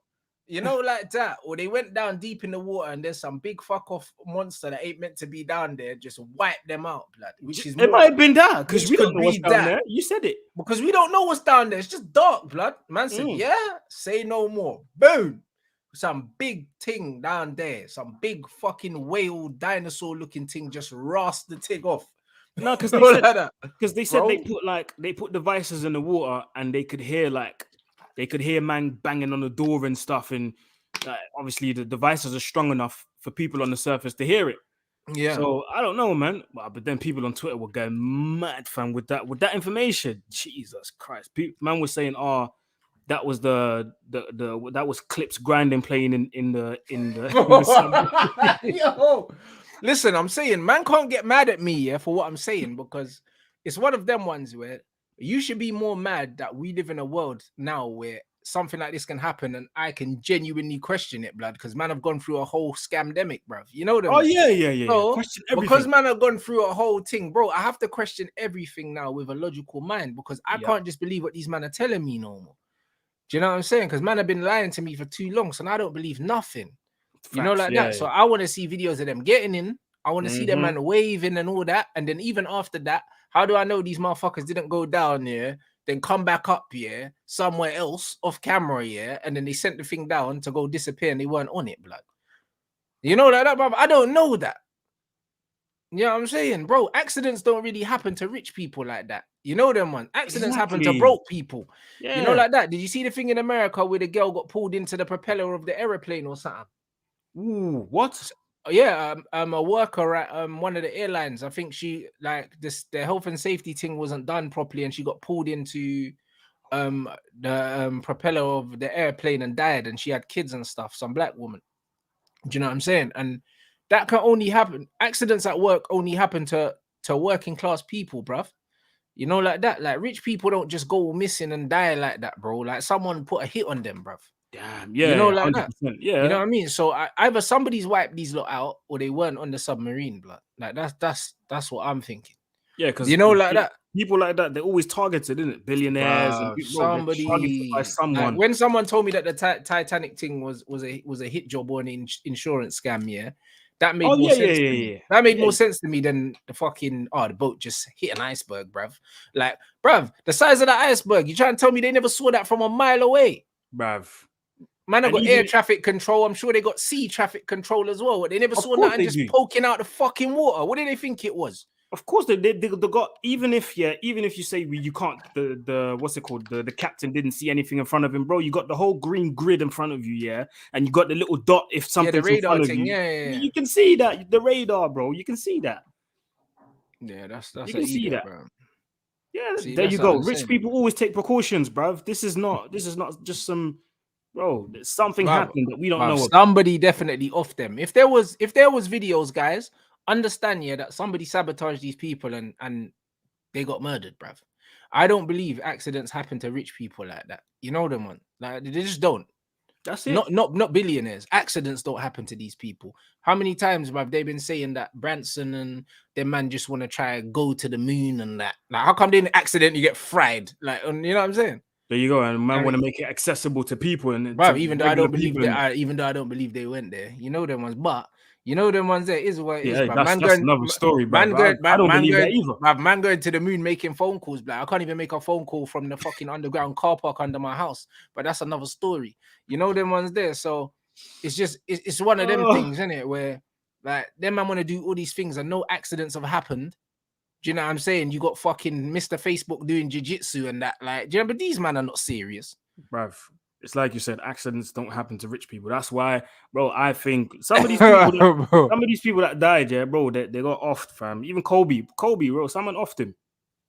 Like that. Or they went down deep in the water and there's some big fuck off monster that ain't meant to be down there. Just wipe them out, blood. Which is it might have been that because we don't know what's down there. You said it. Because we don't know what's down there. It's just dark, blood. Man said, say no more. Boom. Some big thing down there. Some big fucking whale dinosaur looking thing just rasped the thing off. No, because they said they put devices in the water and they could hear man banging on the door and stuff, and obviously the devices are strong enough for people on the surface to hear it. Yeah. So I don't know, man. But then people on Twitter were going mad, fam, with that information. Jesus Christ, man was saying, that was that was clips grinding playing in the Yo, listen, I'm saying man can't get mad at me for what I'm saying, because it's one of them ones where you should be more mad that we live in a world now where something like this can happen, and I can genuinely question it, blood, because man, I've gone through a whole scamdemic, bruv. You know them. Oh yeah. So, Question because everything. man, I've gone through a whole thing, bro. I have to question everything now with a logical mind because I can't just believe what these men are telling me no more. Do you know what I'm saying? Because man have been lying to me for too long, so now I don't believe nothing. You know, like that. So I want to see videos of them getting in. I want to see them man waving and all that. And then even after that, how do I know these motherfuckers didn't go down here, then come back up here somewhere else off camera here, and then they sent the thing down to go disappear and they weren't on it, blood. You know, like that, bro. I don't know that. You know what I'm saying, bro? Accidents don't really happen to rich people like that. You know them ones. Accidents happen to broke people. Yeah. You know, like that. Did you see the thing in America where the girl got pulled into the propeller of the aeroplane or something? Ooh, what? Yeah, a worker at one of the airlines. I think she the health and safety thing wasn't done properly, and she got pulled into the propeller of the airplane and died. And she had kids and stuff. Some black woman. Do you know what I'm saying? And that can only happen. Accidents at work only happen to working class people, bruv. You know, like that. Like rich people don't just go missing and die like that, bro. Like someone put a hit on them, bruv. Damn, yeah, you know, like 100%, that. Yeah, you know what I mean. So either somebody's wiped these lot out, or they weren't on the submarine, blood. Like that's what I'm thinking. Yeah, because you know, like that. People like that, they're always targeted, isn't it? Billionaires and people, somebody by someone. Like when someone told me that the Titanic thing was a hit job or an insurance scam, yeah, that made more sense to me. That made more sense to me than the fucking the boat just hit an iceberg, bruv. Like, bruv, the size of the iceberg. You trying to tell me they never saw that from a mile away, bruv? Man, I got air traffic control. I'm sure they got sea traffic control as well. They never saw nothing just poking out the fucking water. What did they think it was? Of course they got, even if you say you can't, the what's it called, the captain didn't see anything in front of him, bro. You got the whole green grid in front of you, yeah, and you got the little dot if something's the radar in front thing, of you. Yeah. You can see that, the radar, bro. You can see that. Yeah, that's you can see that, bro. Yeah, see, there you go. Rich people always take precautions, bruv. This is not just some. Bro, something happened that we don't know. Somebody definitely off them. If there was videos, guys, understand that somebody sabotaged these people and they got murdered, bruv. I don't believe accidents happen to rich people like that. You know them one. Like they just don't. That's it. Not billionaires. Accidents don't happen to these people. How many times, bruv, they've been saying that Branson and their man just want to try and go to the moon and that. Like, how come they in an accident you get fried? Like, you know what I'm saying? There you go, and man want to make it accessible to people, and even though I don't believe they went there, you know them ones. But you know them ones there is what it is. That's another story, bro. I don't believe that either. Man going to the moon making phone calls, like I can't even make a phone call from the fucking underground car park under my house. But that's another story. You know them ones there. So it's one of them things, isn't it? Where like them man want to do all these things and no accidents have happened. Do you know what I'm saying? You got fucking Mr. Facebook doing jiu-jitsu and that, like, do you know, but these men are not serious. Bruv, it's like you said, accidents don't happen to rich people. That's why, bro, I think some of these people that died, yeah, bro, they got offed, fam. Even Kobe, bro, someone offed him.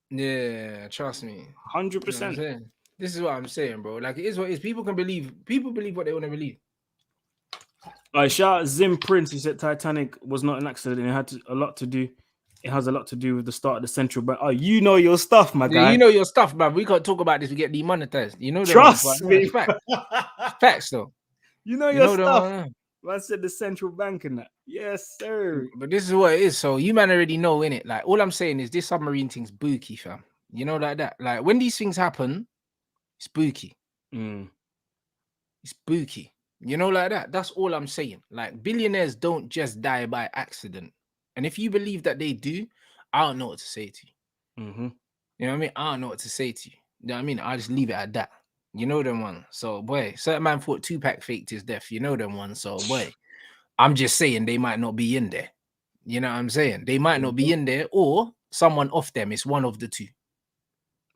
Yeah, trust me. 100%. You know this is what I'm saying, bro. Like, it is what it is. People believe what they want to believe. All right, shout out Zim Prince. He said Titanic was not an accident. It had a lot to do. It has a lot to do with the start of the central bank. Oh, you know your stuff, my guy. You know your stuff, man. We can't talk about this. We get demonetized. You know, trust me. Facts, though. You know your stuff. I said the central bank and that. Yes, sir. But this is what it is. So you man already know, innit? Like, all I'm saying is this submarine thing's spooky, fam. You know, like that. Like, when these things happen, it's spooky. It's spooky. You know, like that. That's all I'm saying. Like, billionaires don't just die by accident. And if you believe that they do, I don't know what to say to you. You know what I mean? I don't know what to say to you. You know what I mean? I'll just leave it at that. You know them one. So, boy, certain man thought Tupac faked his death. You know them one. So, boy, I'm just saying they might not be in there. You know what I'm saying? They might not be in there, or someone off them. It's one of the two.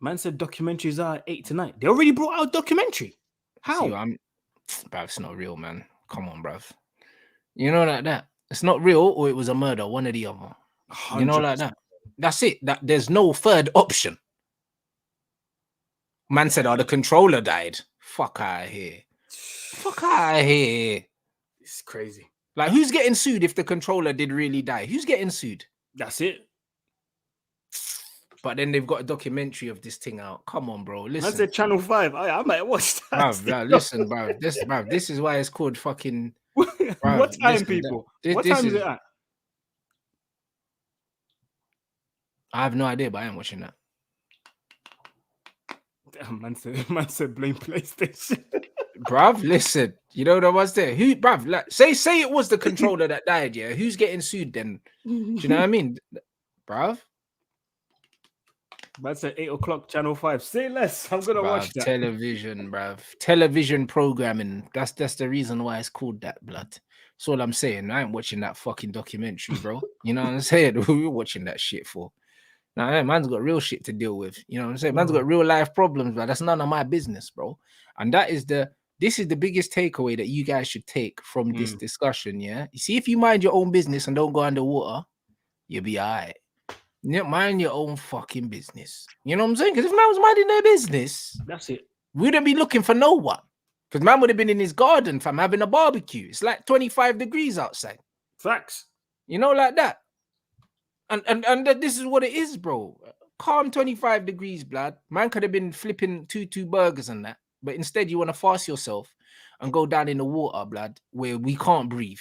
Man said documentaries are 8 tonight. They already brought out a documentary. How? Bruv, it's not real, man. Come on, bruv. You know, like that. It's not real, or it was a murder, one or the other. 100%. You know, like that. That's it. That there's no third option. Man said, "Oh, the controller died." Fuck out of here. Fuck out of here. It's crazy. Like, who's getting sued if the controller did really die? Who's getting sued? That's it. But then they've got a documentary of this thing out. Come on, bro. I Listen. said Channel 5. I might watch that. Bruv, listen, bruv. This is why it's called fucking. Bruv, What time, listen, people? this What time is is it at? I have no idea, but I ain't watching that. Damn, man said blame PlayStation. Bruv, listen. You know what was there? Who, bruv? Like, say it was the controller that died. Yeah, who's getting sued then? Do you know what I mean, bruv? Man said 8 o'clock, Channel 5. Say less. I'm gonna watch that. Television, bruv. Television programming. That's the reason why it's called that, blood. That's all I'm saying. I ain't watching that fucking documentary, bro. You know what I'm saying? We're watching that shit for. Nah, man's got real shit to deal with. You know what I'm saying? Man's got real life problems, but that's none of my business, bro. And this is the biggest takeaway that you guys should take from this discussion. Yeah. You see, if you mind your own business and don't go underwater, you'll be all right. Mind your own fucking business. You know what I'm saying? Because if man was minding their business, that's it. We wouldn't be looking for no one. Because man would have been in his garden, fam, having a barbecue. It's like 25 degrees outside. Facts. You know, like that. And this is what it is, bro. Calm 25 degrees, blood. Man could have been flipping two burgers and that. But instead, you want to fast yourself and go down in the water, blood, where we can't breathe.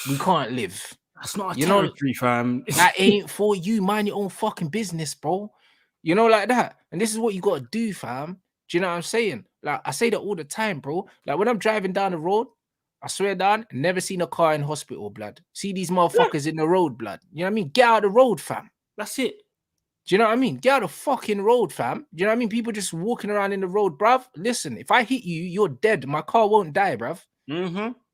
We can't live. That's not a territory, fam. That ain't for you. Mind your own fucking business, bro. You know, like that. And this is what you got to do, fam. Do you know what I'm saying? Like, I say that all the time, bro. Like, when I'm driving down the road, I swear down, never seen a car in hospital, blood. See these motherfuckers in the road, blood. You know what I mean? Get out of the road, fam. That's it. Do you know what I mean? Get out of the fucking road, fam. Do you know what I mean? People just walking around in the road, bruv. Listen, if I hit you, you're dead. My car won't die, bruv.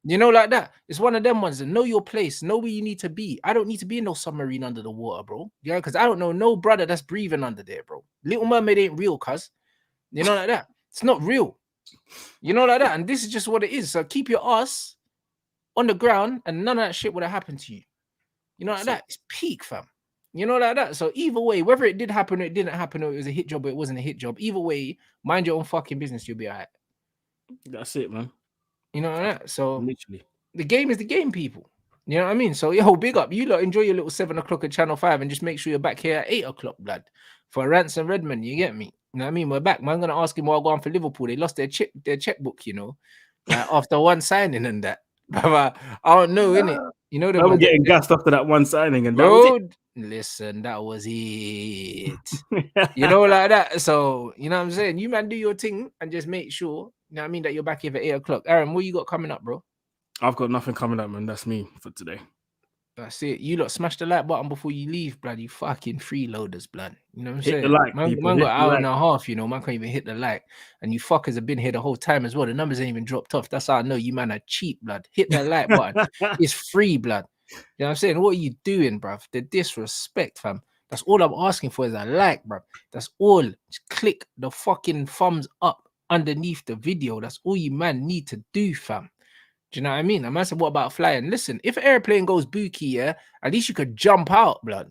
You know, like that. It's one of them ones that know your place, know where you need to be. I don't need to be in no submarine under the water, bro. Yeah, because I don't know no brother that's breathing under there, bro. Little Mermaid ain't real, cuz. You know, like that. It's not real. You know, like that. And this is just what it is. So keep your ass on the ground and none of that shit would have happened to you. You know, like that. It's peak, fam. You know, like that. So either way, whether it did happen or it didn't happen, or it was a hit job or it wasn't a hit job, either way, mind your own fucking business, you'll be all right. That's it, man. You know, like that. So literally, the game is the game, people. You know what I mean? So, yo, big up. You lot enjoy your little 7 o'clock at Channel 5 and just make sure you're back here at 8 o'clock, blood, for Rants and Redmond. You get me? You know what I mean? We're back. Man, I'm going to ask him while going for Liverpool. They lost their checkbook, you know, after one signing and that. But I don't know, innit? You know, they were getting gassed after that one signing. And listen, that was it. You know, like that. So, you know what I'm saying? You, man, do your thing and just make sure, you know what I mean, that you're back here at 8 o'clock. Aaron, what you got coming up, bro? I've got nothing coming up, man. That's me for today. That's it. You lot smash the like button before you leave, blood. You fucking freeloaders, blood. You know what I'm hit saying? The like, man got an hour and a half, you know. Man can't even hit the like. And you fuckers have been here the whole time as well. The numbers ain't even dropped off. That's how I know you man are cheap, blood. Hit that like button. It's free, blood. You know what I'm saying? What are you doing, bruv? The disrespect, fam. That's all I'm asking for is a like, bruv. That's all. Just click the fucking thumbs up underneath the video. That's all you man need to do, fam. Do you know what I mean? I might say, what about flying? Listen, if an airplane goes bookie, yeah, at least you could jump out, blood.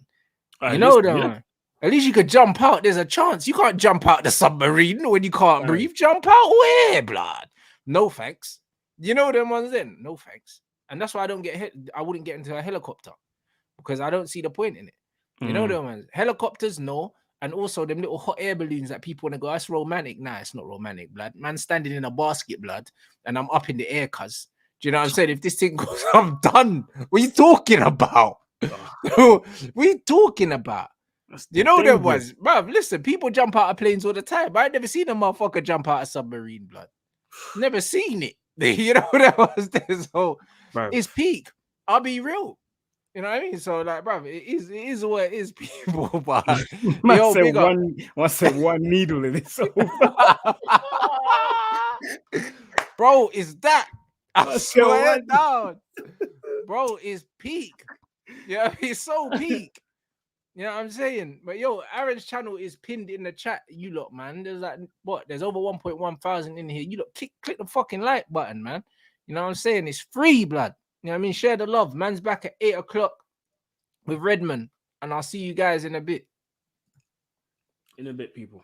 You know that, man. At least you could jump out. There's a chance. You can't jump out the submarine when you can't breathe. Jump out where, blood? No thanks. You know them ones then? No thanks. And that's why I don't get hit. I wouldn't get into a helicopter because I don't see the point in it. You know them ones? Helicopters, no. And also them little hot air balloons that people want to go, that's romantic. Nah, it's not romantic, blood. Man standing in a basket, blood, and I'm up in the air, cuz. Do you know what I'm saying? If this thing goes, I'm done. What are you talking about? What are you talking about? You know there was, bruv, listen, people jump out of planes all the time. I ain't never seen a motherfucker jump out of submarine, blood. Never seen it. You know that was there. So it's peak. I'll be real. You know what I mean? So like, bruv, it is what it is, people. But I said one needle in it. So bro, is that? I swear down, bro, it's peak. Yeah, it's so peak. You know what I'm saying? But yo, Aaron's channel is pinned in the chat. You lot, man. There's like what? There's over 1.1 thousand in here. You lot click the fucking like button, man. You know what I'm saying? It's free, blood. You know what I mean? Share the love. Man's back at 8 o'clock with Redmond, and I'll see you guys in a bit. In a bit, people.